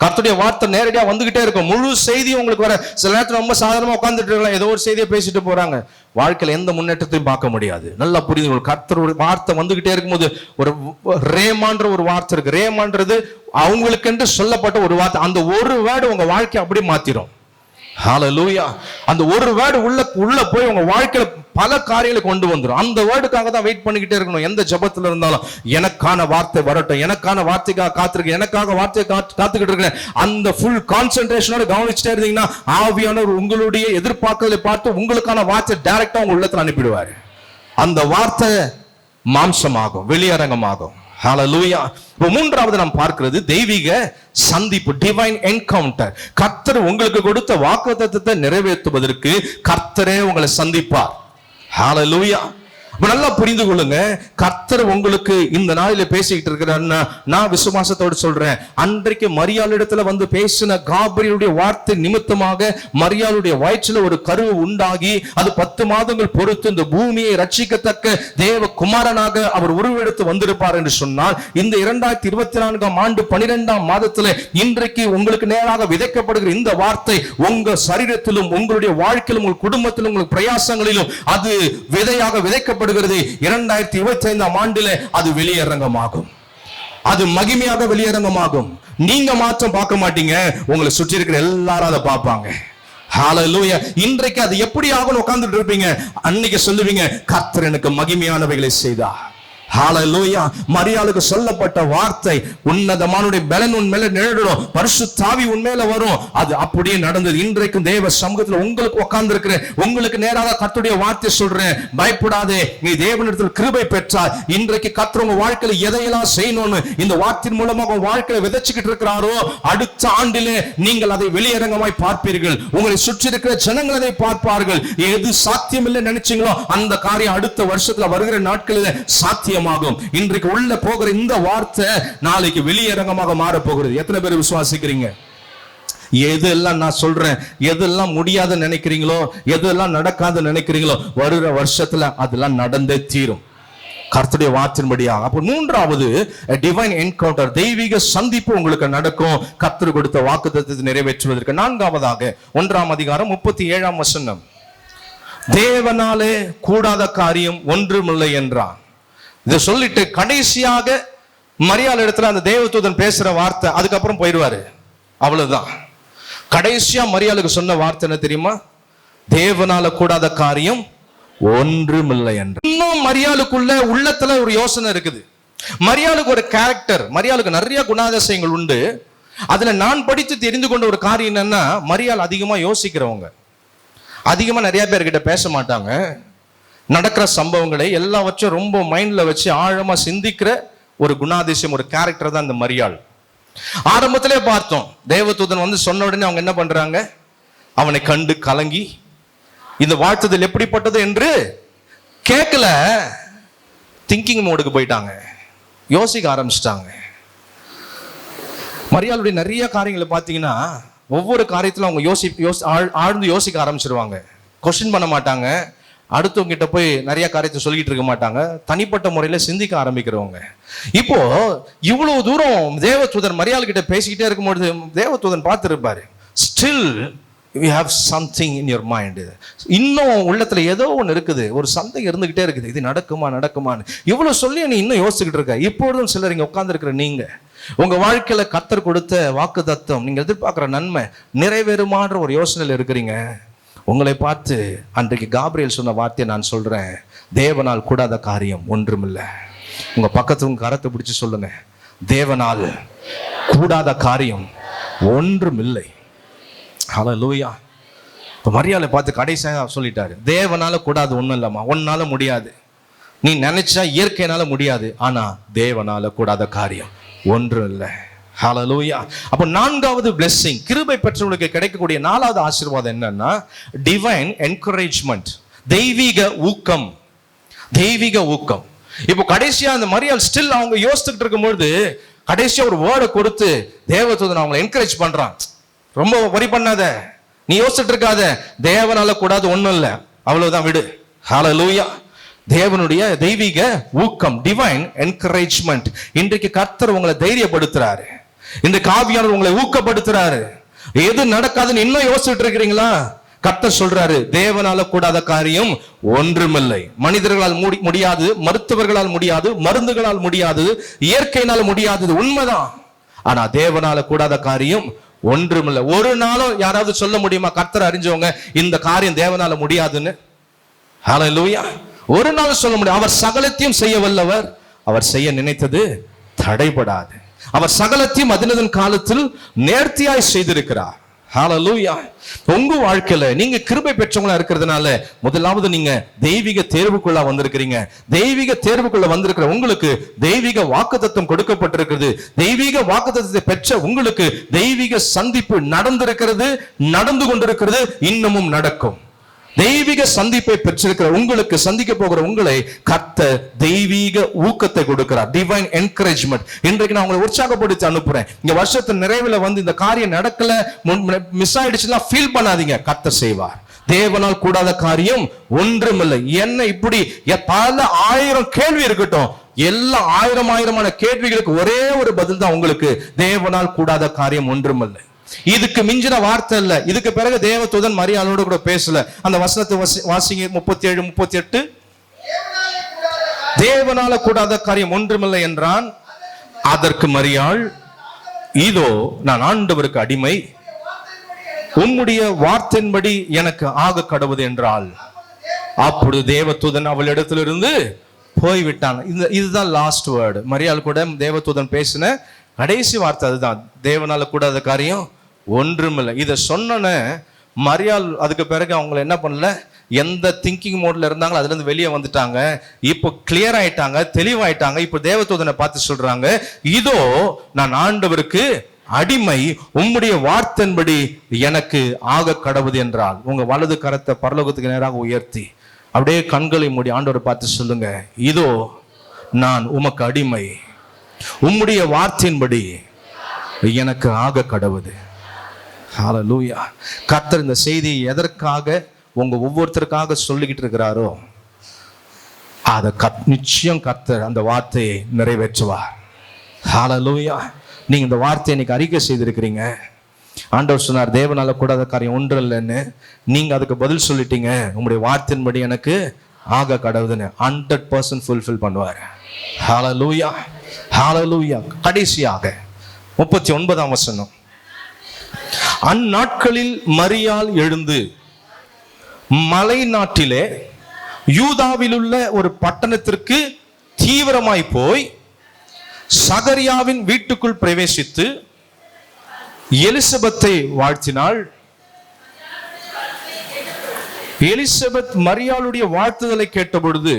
கர்த்தருடைய வார்த்தை நேரடியா வந்துகிட்டே இருக்கும். முழு செய்தியும் உங்களுக்கு வர. சில நேரத்துல ரொம்ப சாதாரணமா உட்கார்ந்துட்டு இருக்கலாம், ஏதோ ஒரு செய்தியை பேசிட்டு போறாங்க. வாழ்க்கையில எந்த முன்னேற்றத்தையும் பார்க்க முடியாது. நல்லா புரிந்து, கர்த்தருடைய வார்த்தை வந்துகிட்டே இருக்கும்போது ஒரு ரேமான்ற ஒரு வார்த்தை இருக்கு. ரேமான்றது அவங்களுக்கென்று சொல்லப்பட்ட ஒரு வார்த்தை. அந்த ஒரு வேர்டு உங்க வாழ்க்கையை அப்படியே மாத்திரும். ஹல்லேலூயா. அந்த ஒரு வேர்டு உள்ள போய் உங்க வாழ்க்கையில பல காரியங்களை கொண்டு வந்துடும். அந்த வேர்டுக்காக தான் வெயிட் பண்ணிக்கிட்டே இருக்கணும். எந்த ஜெபத்துல இருந்தாலும் எனக்கான வார்த்தை வரட்டும், எனக்கான வார்த்தைக்காக காத்திருக்கேன், எனக்காக வார்த்தையை காத்துக்கிட்டு இருக்கேன். அந்த ஃபுல் கான்சென்ட்ரேஷனோட கவனிச்சுட்டே இருந்தீங்கன்னா ஆவியானவர் உங்களுடைய எதிர்பார்க்கலை பார்த்து உங்களுக்கான வார்த்தை டைரக்டா உங்க உள்ளத்துல அனுப்பிடுவாரு. அந்த வார்த்தை மாம்சமாகும், வெளியரங்கமாகும். ஹல்லேலூயா. இப்போ மூன்றாவது நாம் பார்க்கிறது தெய்வீக சந்திப்பு, டிவைன் என்கவுண்டர். கர்த்தர் உங்களுக்கு கொடுத்த வாக்குத்தத்தத்தை நிறைவேற்றுவதற்கு கர்த்தரே உங்களை சந்திப்பார். ஹல்லேலூயா. நல்லா புரிந்து கொள்ளுங்க. கர்த்தர் உங்களுக்கு இந்த நாளில பேசிக்கிட்டு இருக்கிறாருன்னா நான் விசுவாசத்தோடு சொல்றேன். அன்றைக்கு மரியாளிடத்துல வந்து பேசின காபிரியலுடைய வார்த்தை நிமித்தமாக மரியாளுடைய வயிற்றில ஒரு கரு உண்டாகி அது 10 மாதங்கள் பொறுத்து இந்த பூமியை ரட்சிக்கத்தக்க தேவ குமாரனாக அவர் உருவெடுத்து வந்திருப்பார் என்று சொன்னால், இந்த 2024 ஆண்டு 12ஆம் மாதத்துல இன்றைக்கு உங்களுக்கு நேராக விதைக்கப்படுகிற இந்த வார்த்தை உங்க சரீரத்திலும் உங்களுடைய வாழ்க்கையிலும் உங்கள் குடும்பத்திலும் உங்கள் பிரயாசங்களிலும் அது விதையாக விதைக்கப்படும். 2025ஆம் ஆண்டிலே அது வெளியரங்கமாகும். அது மகிமையாக வெளியரங்கமாகும். நீங்க மாற்றம் பார்க்க மாட்டீங்க, உங்களை சுற்றி இருக்கிற எல்லாரும் அதை பார்ப்பாங்க. ஹல்லேலூயா. இன்றைக்கு அது எப்படி ஆகும்னு உட்கார்ந்துட்டு இருப்பீங்க. அன்னைக்கு சொல்லுவீங்க, கர்த்தர் எனக்கு மகிமையானவைகளை செய்தார். ஹல்லேலூயா. மரியாளுக்கு சொல்லப்பட்ட வார்த்தை உன்னதமானவருடைய பலன் உன்மேல நிழலிடும், பரிசுத்த ஆவி உன்மேல வரும். அது அப்படியே நடந்தது. இன்றைக்கும் தேவ சமூகத்துல உங்களுக்கு உட்கார்ந்து இருக்கிறேன், உங்களுக்கு நேராக கர்த்தருடைய வார்த்தை சொல்றேன். பயப்படாதே, நீ தேவனிடத்தில் கிருபை பெற்றாய். இன்றைக்கு கர்த்தர் உங்க வாழ்க்கையில எதையெல்லாம் செய்யணும்னு இந்த வார்த்தையின் மூலமாக உங்க வாழ்க்கையில விதைச்சுக்கிட்டு இருக்கிறாரோ, அடுத்த ஆண்டிலே நீங்கள் அதை வெளியரங்கமாய் பார்ப்பீர்கள். உங்களை சுற்றி இருக்கிற ஜனங்கள் அதை பார்ப்பார்கள். எது சாத்தியம் இல்லை நினைச்சீங்களோ அந்த காரியம் அடுத்த வருஷத்துல வருகிற நாட்களில் சாத்தியம். இன்றைக்கு உள்ள போகிற இந்த வார்த்தை நாளைக்கு வெளியரங்கமாக மாற போகிறது. எத்தனை பேர் விசுவாசிக்கிறீங்க? எதெல்லாம் நான் சொல்றேன், எதெல்லாம் முடியாதுன்னு நினைக்கிறீங்களோ, எதெல்லாம் நடக்காதுன்னு நினைக்கிறீங்களோ, வருகிற வருஷத்துல அதெல்லாம் நடந்தே தீரும் கர்த்தருடைய வார்த்தையின்படியாக. அப்போ மூன்றாவது டிவைன் என்கவுண்டர், தெய்வீக சந்திப்பு உங்களுக்கு நடக்கும் கர்த்தர் கொடுத்த வாக்குத்தத்தத்தை நிறைவேற்றுவதற்கு. நான்காவதாக 1ஆம் அதிகாரம் 37ஆம் வசனம், தேவனாலே கூடாத காரியம் ஒன்றுமில்லை என்றான். இதை சொல்லிட்டு கடைசியாக மரியாள் இடத்துல அந்த தேவதூதன் பேசுற வார்த்தை, அதுக்கப்புறம் போயிடுவாரு, அவ்வளவுதான். கடைசியா மரியாளுக்கு சொன்ன வார்த்தை என்ன தெரியுமா? தேவனால கூடாத காரியம் ஒன்றுமில்லை என்று. இன்னும் மரியாளுக்குள்ள உள்ளத்துல ஒரு யோசனை இருக்குது. மரியாளுக்கு ஒரு கேரக்டர், மரியாளுக்கு நிறைய குணாதிசயங்கள் உண்டு. அதுல நான் படித்து தெரிந்து கொண்ட ஒரு காரியம் என்னன்னா, மரியாள் அதிகமா யோசிக்கிறவங்க, அதிகமா நிறைய பேர்கிட்ட பேச மாட்டாங்க. நடக்கிற சம்பவங்களை எல்லாவற்றும் ரொம்ப மைண்ட்ல வச்சு ஆழமா சிந்திக்கிற ஒரு குணாதிசயம், ஒரு கேரக்டர் தான் இந்த மரியாள். ஆரம்பத்திலே பார்த்தோம், தேவதூதன் வந்து சொன்ன உடனே அவங்க என்ன பண்றாங்க? அவனை கண்டு கலங்கி இந்த வாழ்த்துதல் எப்படிப்பட்டது என்று கேட்கல, திங்கிங் மோடுக்கு போயிட்டாங்க, யோசிக்க ஆரம்பிச்சிட்டாங்க. மரியாளுடைய நிறைய காரியங்களை பார்த்தீங்கன்னா, ஒவ்வொரு காரியத்திலும் அவங்க ஆழ்ந்து யோசிக்க ஆரம்பிச்சிருவாங்க. கொஸ்டின் பண்ண மாட்டாங்க, அடுத்தவங்க கிட்ட போய் நிறைய காரியத்தை சொல்லிட்டு இருக்க மாட்டாங்க, தனிப்பட்ட முறையில சிந்திக்க ஆரம்பிக்கிறவங்க. இப்போ இவ்வளவு தூரம் தேவதூதன் மரியாள் கிட்ட பேசிக்கிட்டே இருக்கும்போது தேவதூதன் பார்த்துருப்பாரு, still you have something in your mind. இன்னும் உள்ளத்துல ஏதோ ஒன்று இருக்குது, ஒரு சந்தேகம் இருந்துகிட்டே இருக்குது, இது நடக்குமான்னு. இவ்வளவு சொல்லி நீ இன்னும் யோசிச்சுக்கிட்டு இருக்க. இப்பொழுதும் சிலர் இங்க உட்கார்ந்து இருக்கிற நீங்க, உங்க வாழ்க்கையில கர்த்தர் கொடுத்த வாக்குத்தத்தம், நீங்க எதிர்பார்க்கிற நன்மை நிறைவேறுமான்ற ஒரு யோசனையில் இருக்கிறீங்க. உங்களை பார்த்து அன்றைக்கு காபிரியேல் சொன்ன வார்த்தையை நான் சொல்றேன், தேவனால் கூடாத காரியம் ஒன்றுமில்லை. உங்க பக்கத்து கரத்தை பிடிச்சு சொல்லுங்க, தேவனால் கூடாத காரியம் ஒன்றுமில்லை. ஹல்லேலூயா. இப்போ மரியாளை பார்த்து கடைசியாக சொல்லிட்டாரு, தேவனால கூடாது ஒன்றும் இல்லைம்மா, ஒன்னால முடியாது, நீ நினைச்சா இயற்கையினால முடியாது, ஆனா தேவனால கூடாத காரியம் ஒன்றும் இல்லை. ஹல்லேலூயா. அப்போ நான்காவது பிளெஸிங், கிருபை பெற்றவங்களுக்கு கிடைக்கக்கூடிய நாலாவது ஆசீர்வாதம் என்னன்னா, டிவைன் என்கரேஜ்மெண்ட், தெய்வீக ஊக்கம். தெய்வீக ஊக்கம். இப்போ கடைசியா அந்த மரியாள் ஸ்டில் அவங்க யோசிச்சுட்டு இருக்கும்போது கடைசியா ஒரு வேர்டை கொடுத்து தேவதூதன் அவங்களை என்கரேஜ் பண்றான். ரொம்ப வரி பண்ணாத, நீ யோசிச்சுட்டு இருக்காத, தேவனால கூடாது ஒண்ணும் இல்லை, அவ்வளவுதான், விடு. ஹல்லேலூயா. தேவனுடைய தெய்வீக ஊக்கம், டிவைன் என்கரேஜ்மெண்ட். இன்றைக்கு கர்த்தர் உங்களை தைரியப்படுத்துறாரு, இந்த ஆவியானவர் உங்களை ஊக்கப்படுத்துறாரு. எது நடக்காதுன்னு இன்னும் யோசிச்சுட்டு இருக்கிறீங்களா? கர்த்தர் சொல்றாரு, தேவனால கூடாத காரியம் ஒன்றுமில்லை. மனிதர்களால் முடியாது, மருத்துவர்களால் முடியாது, மருந்துகளால் முடியாது, இயற்கையினால் முடியாதது உண்மைதான். ஆனா தேவனால கூடாத காரியம் ஒன்றுமில்லை. ஒரு நாளும் யாராவது சொல்ல முடியுமா, கர்த்தர் அறிஞ்சவங்க, இந்த காரியம் தேவனால முடியாதுன்னு? ஹல்லேலூயா. ஒரு நாள் சொல்ல முடியும். அவர் சகலத்தையும் செய்ய வல்லவர், அவர் செய்ய நினைத்தது தடைபடாது. அவர் சகலத்தையும் அதினதன் காலத்தில் நேர்த்தியாய் செய்திருக்கிறார். ஹல்லேலூயா. உங்க வாழ்க்கையில நீங்க கிருபை பெற்றவங்களா இருக்கிறதுனால, முதலாவது நீங்க தெய்வீக தேர்வுக்குள்ள வந்திருக்கிறீங்க. தெய்வீக தேர்வுக்குள்ள வந்திருக்கிற உங்களுக்கு தெய்வீக வாக்குத்தத்தம் கொடுக்கப்பட்டிருக்கிறது. தெய்வீக வாக்குத்தத்தத்தை பெற்ற உங்களுக்கு தெய்வீக சந்திப்பு நடந்திருக்கிறது, நடந்து கொண்டிருக்கிறது, இன்னமும் நடக்கும். தெய்வீக சந்திப்பை பெற்றிருக்கிற உங்களுக்கு, சந்திக்க போகிற உங்களை கர்த்தர் தெய்வீக ஊக்கத்தை கொடுக்கிறார், டிவைன் என்கரேஜ்மெண்ட். இன்றைக்கு நான் உங்களை உற்சாகப்படுத்தி அனுப்புறேன். இந்த வருஷத்தின் நிறைவில் வந்து இந்த காரியம் நடக்கல, மிஸ் ஆயிடுச்சுன்னா ஃபீல் பண்ணாதீங்க, கர்த்தர் செய்வார். தேவனால் கூடாத காரியம் ஒன்றுமில்லை. என்ன இப்படி பல ஆயிரம் கேள்வி இருக்கட்டும், எல்லா ஆயிரமான கேள்விகளுக்கு ஒரே ஒரு பதில் தான் உங்களுக்கு, தேவனால் கூடாத காரியம் ஒன்றுமில்லை. இதுக்கு மிஞ்சின வார்த்தை இல்ல. இதுக்கு பிறகு தேவதூதன் மரியாளோடு கூட பேசல. அந்த வசனத்தை வாசிங்க, 37, 38. தேவனால கூடாத காரியம் ஒன்றுமில்லை என்றான். அதற்கு மரியாள், இதோ நான் ஆண்டவருக்கு அடிமை, உம்முடைய வார்த்தையின்படி எனக்கு ஆக கடவுது என்றாள். அப்பொழுது தேவதூதன் அவள் இடத்திலிருந்து போய்விட்டான். இதுதான் லாஸ்ட் வேர்டு. மரியாள் கூட தேவதூதன் பேசின கடைசி வார்த்தை அதுதான், தேவனால கூடாத காரியம் ஒன்றுமில்லை. இதை சொன்ன மரியாள் அதுக்கு பிறகு அவங்களை என்ன பண்ணல, எந்த திங்கிங் மோட்ல இருந்தாங்களோ அதுல இருந்து வெளியே வந்துட்டாங்க. இப்போ கிளியர் ஆயிட்டாங்க, தெளிவாயிட்டாங்க. இப்போ தேவதூதனை பார்த்து சொல்றாங்க, இதோ நான் ஆண்டவருக்கு அடிமை, உம்முடைய வார்த்தையின்படி எனக்கு ஆக கடவுது என்றால். உங்க வலது கரத்தை பரலோகத்துக்கு நேராக உயர்த்தி அப்படியே கண்களை மூடி ஆண்டவரை பார்த்து சொல்லுங்க, இதோ நான் உமக்கு அடிமை, உம்முடைய வார்த்தையின்படி எனக்கு ஆக கடவுது. ஹல்லேலூயா. கர்த்தர் இந்த செய்தியை எதற்காக உங்க ஒவ்வொருத்தருக்காக சொல்லிக்கிட்டு இருக்கிறாரோ அதை நிச்சயம் கர்த்தர் அந்த வார்த்தையை நிறைவேற்றுவார். ஹல்லேலூயா. நீங்க இந்த வார்த்தையை இன்னைக்கு அறிக்கை செய்திருக்கிறீங்க. ஆண்டவர் சொன்னார் தேவனால கூடாத காரியம் ஒன்று இல்லைன்னு. நீங்க அதுக்கு பதில் சொல்லிட்டீங்க. உங்களுடைய வார்த்தையின்படி எனக்கு ஆக கடவுதுன்னு 100% ஃபுல்ஃபில் பண்ணுவார். ஹல்லேலூயா, ஹல்லேலூயா. கடைசியாக 39ஆம் வசனம். அந்நாட்களில் மரியாள் எழுந்து மலை நாட்டிலே யூதாவில் உள்ள ஒரு பட்டணத்திற்கு தீவிரமாய் போய் சகரியாவின் வீட்டுக்குள் பிரவேசித்து எலிசபெத்தை வாழ்த்தினாள். எலிசபெத் மரியாளுடைய வாழ்த்துதலை கேட்ட பொழுது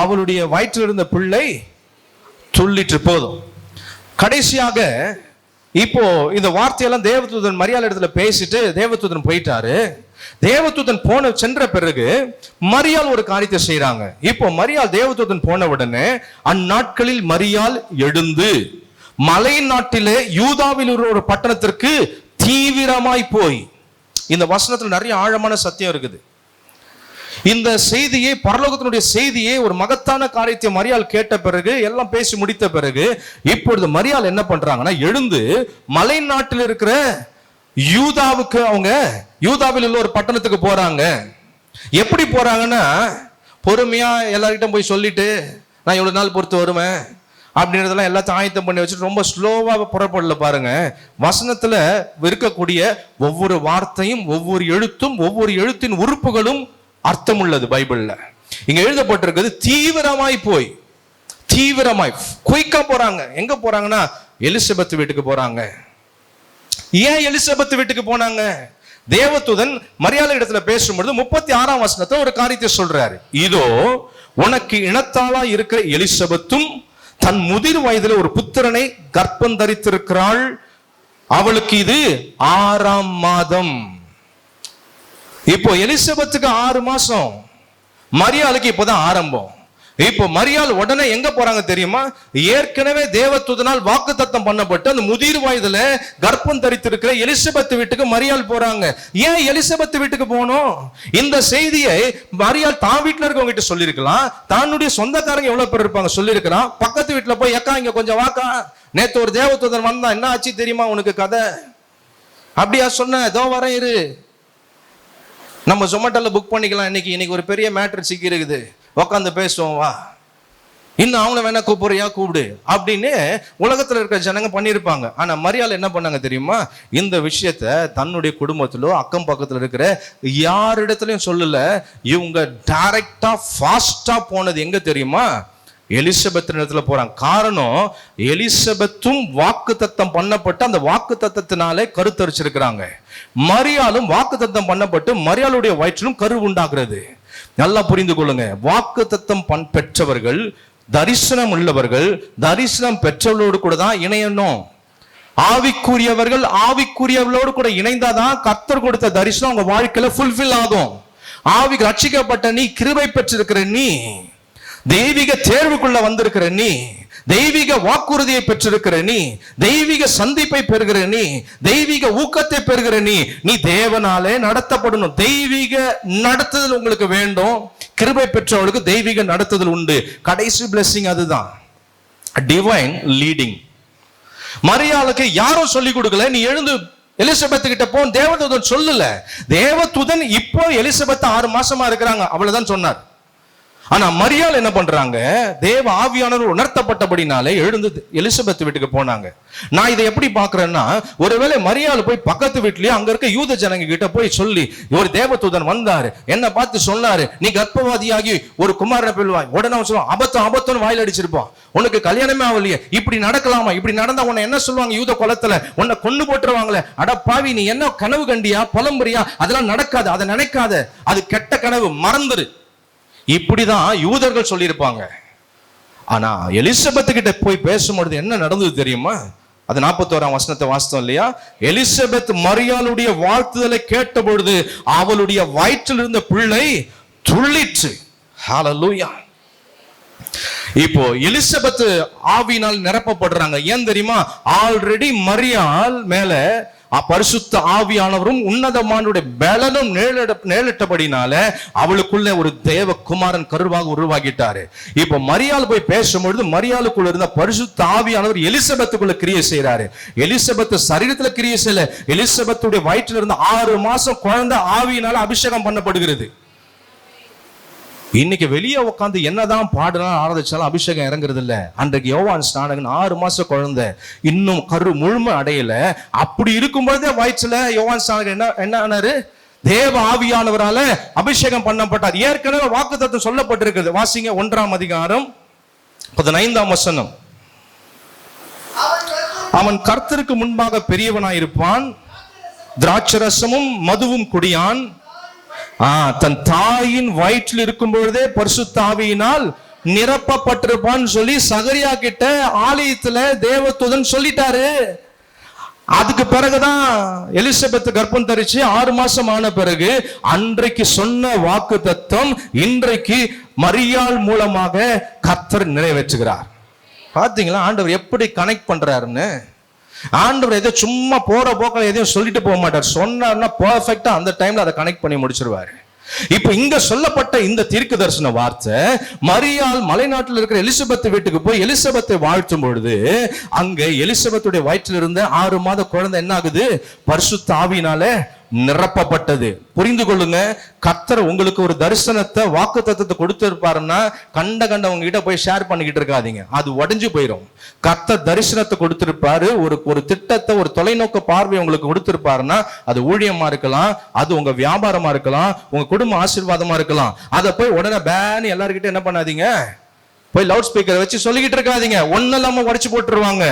அவளுடைய வயிற்றில் இருந்த பிள்ளை துள்ளிற்று. போதும். கடைசியாக இப்போ இந்த வார்த்தையெல்லாம் தேவதூதன் மரியாள் இடத்துல பேசிட்டு தேவதூதன் போயிட்டாரு. தேவதூதன் சென்ற பிறகு மரியாள் ஒரு காரியத்தை செய்யறாங்க. இப்போ மரியாள் தேவதூதன் போன உடனே அந்நாட்களில் மரியாள் எழுந்து மலை நாட்டிலே யூதாவில் ஒரு பட்டணத்திற்கு தீவிரமாய் போய். இந்த வசனத்தில் நிறைய ஆழமான சத்தியம் இருக்குது. இந்த செய்தியை, பரலோகத்தினுடைய செய்தியை, ஒரு மகத்தான காரியத்தை மரியாள் கேட்ட பிறகு, எல்லாம் பேசி முடித்த பிறகு, இப்பொழுது மரியாள் என்ன பண்றாங்கன்னா எழுந்து மலை நாட்டில் இருக்கிற யூதாவுக்கு, அவங்க யூதாவில் உள்ள ஒரு பட்டணத்துக்கு போறாங்க. எப்படி போறாங்கன்னா பொறுமையா எல்லார்கிட்டும் போய் சொல்லிட்டு நான் எவ்வளவு நாள் பொறுத்து வருவேன் அப்படின்றதெல்லாம் எல்லாத்தையும் ஆயத்தம் பண்ணி வச்சுட்டு ரொம்ப ஸ்லோவா புறப்படல. பாருங்க, வசனத்துல இருக்கக்கூடிய ஒவ்வொரு வார்த்தையும், ஒவ்வொரு எழுத்தும், ஒவ்வொரு எழுத்தின் உறுப்புகளும் அர்த்தம் உள்ளது. பைபிள்ல இங்க எழுதப்பட்டிருக்கிறது தீவிரமாய் போய், தீவிரமாய் குயிக்கா போறாங்க. எங்க போறாங்கன்னா எலிசபெத் வீட்டுக்கு போறாங்க. ஏன் எலிசபெத் வீட்டுக்கு போனாங்க? தேவதூதன் மரியாள் இடத்துல பேசும்பொழுது 36ஆம் வசனத்துல ஒரு காரியத்தை சொல்றாரு. இதோ உனக்கு இனத்தாளா இருக்கிற எலிசபெத்தும் தன் முதிர் வயதில் ஒரு புத்திரனை கர்ப்பம் தரித்திருக்கிறாள். அவளுக்கு இது 6ஆம் மாதம். இப்போ எலிசபெத்துக்கு 6 மாசம், மரியாளுக்கு இப்போதான் ஆரம்பம். இப்போ மரியாள் உடனே எங்க போறாங்க தெரியுமா? ஏற்கனவே தேவதூதனால் வாக்குத்தத்தம் பண்ணப்பட்டு அந்த முதிர் வயதுல கர்ப்பம் தரித்திருக்கிற எலிசபெத் வீட்டுக்கு மரியாள் போறாங்க. ஏன் எலிசபெத் வீட்டுக்கு போகணும்? இந்த செய்தியை மரியாள் தான் வீட்டுல இருக்கவங்க கிட்ட சொல்லிருக்கலாம். தன்னுடைய சொந்தக்காரங்க எவ்வளவு பேர் இருப்பாங்க சொல்லிருக்கிறான். பக்கத்து வீட்டுல போய் எக்கா இங்க கொஞ்சம் வாக்கா, நேத்து ஒரு தேவதூதன் வந்தான், என்ன ஆச்சு தெரியுமா உனக்கு கதை? அப்படியா சொன்ன? ஏதோ வர இரு, நம்ம ஜொமேட்டோல புக் பண்ணிக்கலாம். இன்னைக்கு ஒரு பெரிய மேட்டர் சிக்கி இருக்குது, உக்காந்து பேசுவோம் வா, இன்னும் அவங்கள வேணா கூப்பிடுறியா கூப்பிடு அப்படின்னு உலகத்துல இருக்கிற ஜனங்க பண்ணியிருப்பாங்க. ஆனா மரியாள் என்ன பண்ணாங்க தெரியுமா? இந்த விஷயத்த தன்னுடைய குடும்பத்திலோ அக்கம் பக்கத்துல இருக்கிற யாரிடத்துலயும் சொல்லல. இவங்க டைரக்டா ஃபாஸ்டா போனது எங்க தெரியுமா? எலிசபெத் இடத்துல போறாங்க. காரணம், எலிசபெத்தும் வாக்கு தத்தம் பண்ணப்பட்டு அந்த வாக்கு தத்தத்தினாலே கருத்தரிச்சிருக்கிறாங்க. மரியாளும் வாக்கு தத்தம் பண்ணப்பட்டு மரியாளுடைய வயிற்றிலும் கரு உண்டாகிறது. நல்லா புரிந்து கொள்ளுங்க. வாக்கு தத்தம் பெற்றவர்கள், தரிசனம் உள்ளவர்கள், தரிசனம் பெற்றவர்களோடு கூட தான் இணையணும். ஆவிக்குரியவர்கள் ஆவிக்குரியவர்களோடு கூட இணைந்தாதான் கர்த்தர் கொடுத்த தரிசனம் உங்க வாழ்க்கையில ஃபுல்ஃபில் ஆகும். ஆவி ரட்சிக்கப்பட்ட நீ, கிருபை பெற்றிருக்கிற நீ, தெய்வீக தேர்வுக்குள்ள வந்திருக்கிற நீ, தெய்வீக வாக்குறுதியை பெற்றிருக்கிற நீ, தெய்வீக சந்திப்பை பெறுகிற நீ, தெய்வீக ஊக்கத்தை பெறுகிற நீ, நீ தேவனாலே நடத்தப்படணும். தெய்வீக நடத்துதல் உங்களுக்கு வேண்டும். கிருபை பெற்றவர்களுக்கு தெய்வீக நடத்துதல் உண்டு. கடைசி பிளெஸிங் அதுதான், டிவைன் லீடிங். மரியாளுக்கு யாரும் சொல்லிக் கொடுக்கல, நீ எழுந்து எலிசபெத் கிட்ட போ, தேவதூதன் சொல்லல. தேவதூதன் இப்போ எலிசபெத் 6 மாசமா இருக்கிறாங்க அவ்வளவுதான் சொன்னார். ஆனா மரியாள் என்ன பண்றாங்க? தேவ ஆவியானவர் உணர்த்தப்பட்டபடினாலே எழுந்து எலிசபெத் வீட்டுக்கு போனாங்க. நான் இதை எப்படி பாக்குறேன்னா, ஒருவேளை மரியாள் போய் பக்கத்து வீட்லயே அங்க இருக்க யூத ஜனங்க கிட்ட போய் சொல்லி, ஒரு தேவதூதன் வந்தாரு, என்ன பார்த்து சொன்னாரு, நீ கர்ப்பவாதியாகி ஒரு குமாரனை பெறுவாய். உடனே சொல்லுவான், அபத்தம் அபத்தம் வாயில் அடிச்சிருப்பான், உனக்கு கல்யாணமே ஆகலையே, இப்படி நடக்கலாமா? இப்படி நடந்தா உன்னை என்ன சொல்லுவாங்க யூத குலத்துல? உன்னை கொண்டு போட்டுருவாங்களே. அட பாவி, நீ என்ன கனவு கண்டியா, புலம்புறியா? அதெல்லாம் நடக்காது, அதை நினைக்காத, அது கெட்ட கனவு, மறந்துரு. இப்படிதான் யூதர்கள் சொல்லியிருப்பாங்க. ஆனா எலிசபெத் கிட்ட போய் பேசும்பொழுது என்ன நடந்தது தெரியுமா? அது 41ஆம் வசனத்தை வாசித்தோம் இல்லையா? எலிசபெத் மரியாளுடைய வாழ்த்துதலை கேட்ட பொழுது அவளுடைய வயிற்றில் இருந்த பிள்ளை துள்ளிற்று. ஹல்லேலூயா. இப்போ எலிசபெத் ஆவியினால் நிரப்பப்படுறாங்க. ஏன் தெரியுமா? ஆல்ரெடி மரியாள் மேல பரிசுத்த ஆவியானவரும் உன்னதமானுடைய பலனும் நேரிட்டபடினால அவளுக்குள்ள ஒரு தேவ குமாரன் கருவாக உருவாகிட்டாரு. இப்ப மரியாள் போய் பேசும்பொழுது மரியாளுக்குள்ள இருந்த பரிசுத்த ஆவியானவர் எலிசபெத்துக்குள்ள கிரியை செய்யறாரு. எலிசபெத் சரீரத்துல கிரியை செய்யல, எலிசபெத்துடைய வயிற்றில் இருந்த 6 மாசம் குழந்தை ஆவியினால அபிஷேகம் பண்ணப்படுகிறது. இன்னைக்கு வெளியே உட்காந்து என்னதான் பாடலாம் ஆராதிச்சாலும் அபிஷேகம் இறங்குறது இல்ல. அன்றைக்கு யோவான் ஸ்நானகன் 6 மாசம் குழந்தை, இன்னும் கரு முழுமை அடையல. அப்படி இருக்கும்போதே வயிற்றுல யோவான் ஸ்நானகன் என்ன ஆனாரு? தேவ ஆவியானவரால அபிஷேகம் பண்ணப்பட்டார். ஏற்கனவே வாக்குத்தத்தம் சொல்லப்பட்டிருக்கிறது. வாசிங்க 1ஆம் அதிகாரம் 15ஆம் வசனம். அவன் கர்த்தருக்கு முன்பாக பெரியவனாயிருப்பான், திராட்சரசமும் மதுவும் குடியான், தன் தாயின் வயிற்றில் இருக்கும் பொழுதே பரிசுத்த ஆவியினால் நிரப்பப்பட்டிருப்பான்னு சொல்லி சகரியா கிட்ட ஆலயத்துல தேவதூதன் சொல்லிட்டாரு. அதுக்கு பிறகுதான் எலிசபெத் கர்ப்பம் தரிச்சு 6 மாசம் ஆன பிறகு அன்றைக்கு சொன்ன வாக்கு தத்துவம் இன்றைக்கு மரியாள் மூலமாக கர்த்தர் நிறைவேற்றுகிறார். பாத்தீங்களா ஆண்டவர் எப்படி கனெக்ட் பண்றாருன்னு? ஆண்டவர் ஏதோ சும்மா போற போக்கில் எதையும் சொல்லிட்டு போக மாட்டார். சொன்னார்னா பெர்ஃபெக்ட்டா அந்த டைம்ல அதை கனெக்ட் பண்ணி முடிச்சிருவாரு. இப்ப இங்க சொல்லப்பட்ட இந்த தீர்க்க தரிசன வார்த்தை மரியாள் மலைநாட்டில் இருக்கிற எலிசபெத் வீட்டுக்கு போய் எலிசபெத்தை வாழ்த்தும் பொழுது அங்க எலிசபெத்துடைய வயிற்றில் இருந்த 6 மாத குழந்தை என்ன ஆகுது? பரிசுத்த ஆவியினால நிரப்பப்பட்டது. புரிந்து கொள்ளுங்க, கர்த்தர் உங்களுக்கு ஒரு தரிசனத்தை வாக்கு தத்தத்தை கொடுத்திருப்பாருன்னா கண்ட உங்ககிட்ட போய் ஷேர் பண்ணிக்கிட்டு இருக்காதீங்க, அது உடஞ்சு போயிடும். கர்த்தர் தரிசனத்தை கொடுத்திருப்பாரு, ஒரு திட்டத்தை, ஒரு தொலைநோக்கு பார்வை உங்களுக்கு கொடுத்திருப்பாருன்னா அது ஊழியமா இருக்கலாம், அது உங்க வியாபாரமா இருக்கலாம், உங்க குடும்ப ஆசீர்வாதமா இருக்கலாம். அதை போய் உடனே பேன் எல்லார்கிட்ட என்ன பண்ணாதீங்க, போய் லவுட் ஸ்பீக்கர் வச்சு சொல்லிக்கிட்டு இருக்காதீங்க. ஒன்னும் இல்லாம உடைச்சு போட்டுருவாங்க.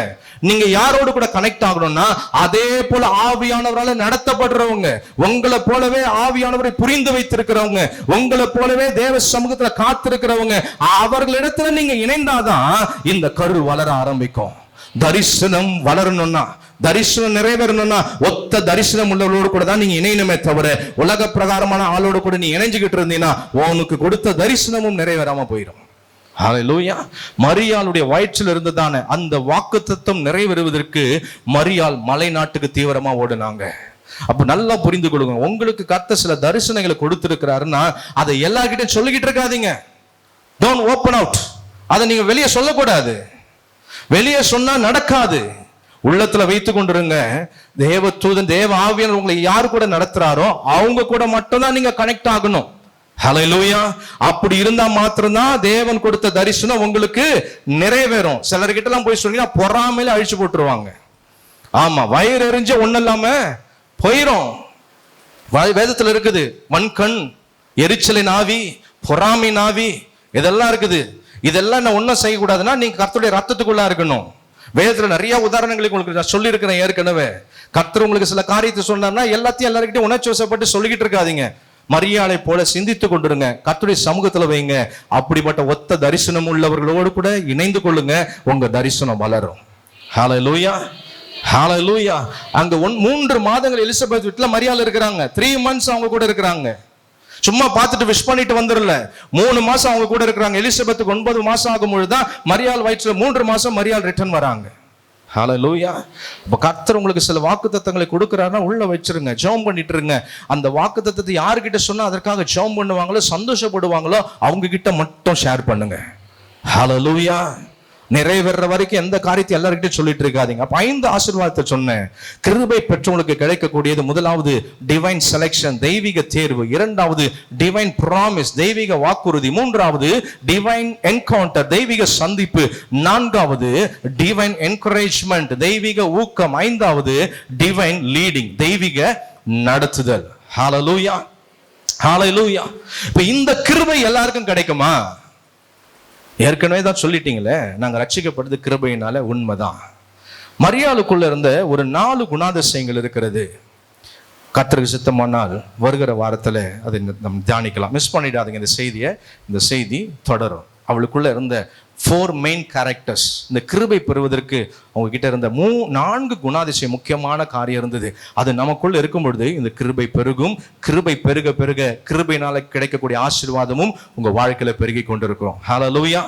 நீங்க யாரோடு கூட கனெக்ட் ஆகணும்னா அதே போல ஆவியானவரால நடத்தப்படுறவங்க, உங்களை போலவே ஆவியானவரை புரிந்து வைத்திருக்கிறவங்க, உங்களை போலவே தேவ சமூகத்துல காத்திருக்கிறவங்க, அவர்களிடத்துல நீங்க இணைந்தாதான் இந்த கரு வளர ஆரம்பிக்கும். தரிசனம் வளரணும்னா, தரிசனம் நிறைவேறணும்னா ஒத்த தரிசனம் உள்ளவர்களோடு கூட தான் நீங்க இணையணுமே தவிர உலக பிரகாரமான ஆளோடு கூட நீ இணைஞ்சுக்கிட்டு இருந்தீங்கன்னா உனக்கு கொடுத்த தரிசனமும் நிறைவேறாம போயிடும். ஹல்லேலூயா. மரியாளுடைய வயிற்றில் இருந்ததான அந்த வாக்குத்தத்தம் நிறைவேறுவதற்கு மரியாள் மலை நாட்டுக்கு தீவிரமா ஓடுனாங்க. அப்ப நல்லா புரிந்து கொள்ளுங்க, உங்களுக்கு கர்த்தர் சில தரிசனங்களை கொடுத்திருக்கிறாருன்னா அதை எல்லார்கிட்டையும் சொல்லிக்கிட்டு இருக்காதீங்க. Don't open out. அதை நீங்க வெளியே சொல்லக்கூடாது. வெளியே சொன்னா நடக்காது. உள்ளத்துல வைத்துக் கொண்டிருங்க. தேவதூதன் தேவ ஆவியானவர் உங்களை யாரு கூட நடத்துறாரோ அவங்க கூட மட்டும்தான் நீங்க கனெக்ட் ஆகணும். ஹல்லேலூயா. அப்படி இருந்தா மாத்திரம்தான் தேவன் கொடுத்த தரிசனம் உங்களுக்கு நிறைவேறும். சிலர்கிட்ட எல்லாம் போய் சொன்னீங்கன்னா பொறாமையில அழிச்சு போட்டுருவாங்க. ஆமா, வயிறு எரிஞ்ச ஒண்ணு இல்லாம போயிரும். வேதத்துல இருக்குது, வன்கண், எரிச்சலின் ஆவி, பொறாமை ஆவி, இதெல்லாம் இருக்குது. இதெல்லாம் நான் ஒன்னும் செய்யக்கூடாதுன்னா நீங்க கர்த்தருடைய ரத்தத்துக்குள்ளா இருக்கணும். வேதத்துல நிறைய உதாரணங்களை உங்களுக்கு நான் சொல்லி இருக்கிறேன் ஏற்கனவே. கர்த்தர் உங்களுக்கு சில காரியத்தை சொன்னார்னா எல்லாத்தையும் எல்லாருக்கிட்டையும் உணர்ச்சி வசப்பட்டு சொல்லிக்கிட்டு இருக்காதீங்க. மரியாளை போல சிந்தித்துக் கொண்டிருங்க, கர்த்தருடைய சமூகத்துல வைங்க. அப்படிப்பட்ட ஒத்த தரிசனம் உள்ளவர்களோடு கூட இணைந்து கொள்ளுங்க, உங்க தரிசனம் வளரும். ஹல்லேலூயா, ஹல்லேலூயா. அங்க 3 மாதங்கள் எலிசபெத் வீட்டுல மரியாள் இருக்கிறாங்க. 3 months அவங்க கூட இருக்கிறாங்க. சும்மா பார்த்துட்டு விஷ் பண்ணிட்டு வந்துடல. 3 மாசம் அவங்க கூட இருக்கிறாங்க. எலிசபெத்துக்கு 9 மாசம் ஆகும் பொழுதுதான் மரியாள் வயிற்றுல 3 மாசம் மரியாள் ரிட்டர்ன் வராங்க. ஹல்லேலூயா. இப்ப கர்த்தர் உங்களுக்கு சில வாக்குத்தத்தங்களை கொடுக்கிறாருன்னா உள்ள வச்சிருங்க, ஜெபம் பண்ணிட்டு இருங்க. அந்த வாக்குத்தத்தத்தை யாருக்கிட்ட சொன்னா அதற்காக ஜெபம் பண்ணுவாங்களோ, சந்தோஷப்படுவாங்களோ அவங்க கிட்ட மட்டும் ஷேர் பண்ணுங்க. ஹல்லேலூயா. நிறைவேற வரைக்கும் எந்த காரியத்தை எல்லார்கிட்டையும் சொல்லிட்டு இருக்காதீங்க. அப்ப 5 ஆசீர்வாதத்தை சொன்னேன். கிருபை பெற்றவங்களுக்கு கிடைக்கக்கூடியது, முதலாவது டிவைன் செலக்ஷன், தெய்வீக தேர்வு. 2வது டிவைன் ப்ராமிஸ், தெய்வீக வாக்குறுதி. 3வது டிவைன் என்கவுண்டர், தெய்வீக சந்திப்பு. 4வது டிவைன் என்கரேஜ்மெண்ட், தெய்வீக ஊக்கம். 5வது டிவைன் லீடிங், தெய்வீக நடத்துதல். ஹல்லேலூயா, ஹல்லேலூயா. இப்ப இந்த கிருபை எல்லாருக்கும் கிடைக்குமா? ஏற்கனவே தான் சொல்லிட்டீங்களே, நாங்க ரட்சிக்கப்படுறது கிருபையினால. உண்மைதான். மரியாளுக்குள்ள இருந்த ஒரு 4 குணாதிசயங்கள் இருக்கிறது. கர்த்தருக்கு சித்தமானால் வருகிற வாரத்துல அதை நம்ம தியானிக்கலாம். மிஸ் பண்ணிடாதீங்க இந்த செய்தியை. இந்த செய்தி தொடரும். அவளுக்குள்ள இருந்த 4 மெயின் கேரக்டர்ஸ். இந்த கிருபை பெறுவதற்கு அவங்க கிட்ட இருந்த 4 குணாதிசயம் முக்கியமான காரியம் இருந்தது. அது நமக்குள்ள இருக்கும் பொழுது இந்த கிருபை பெருகும். கிருபை பெருக பெருக கிருபையினால கிடைக்கக்கூடிய ஆசீர்வாதமும் உங்க வாழ்க்கையில பெருகி கொண்டிருக்கிறோம். ஹல்லேலூயா.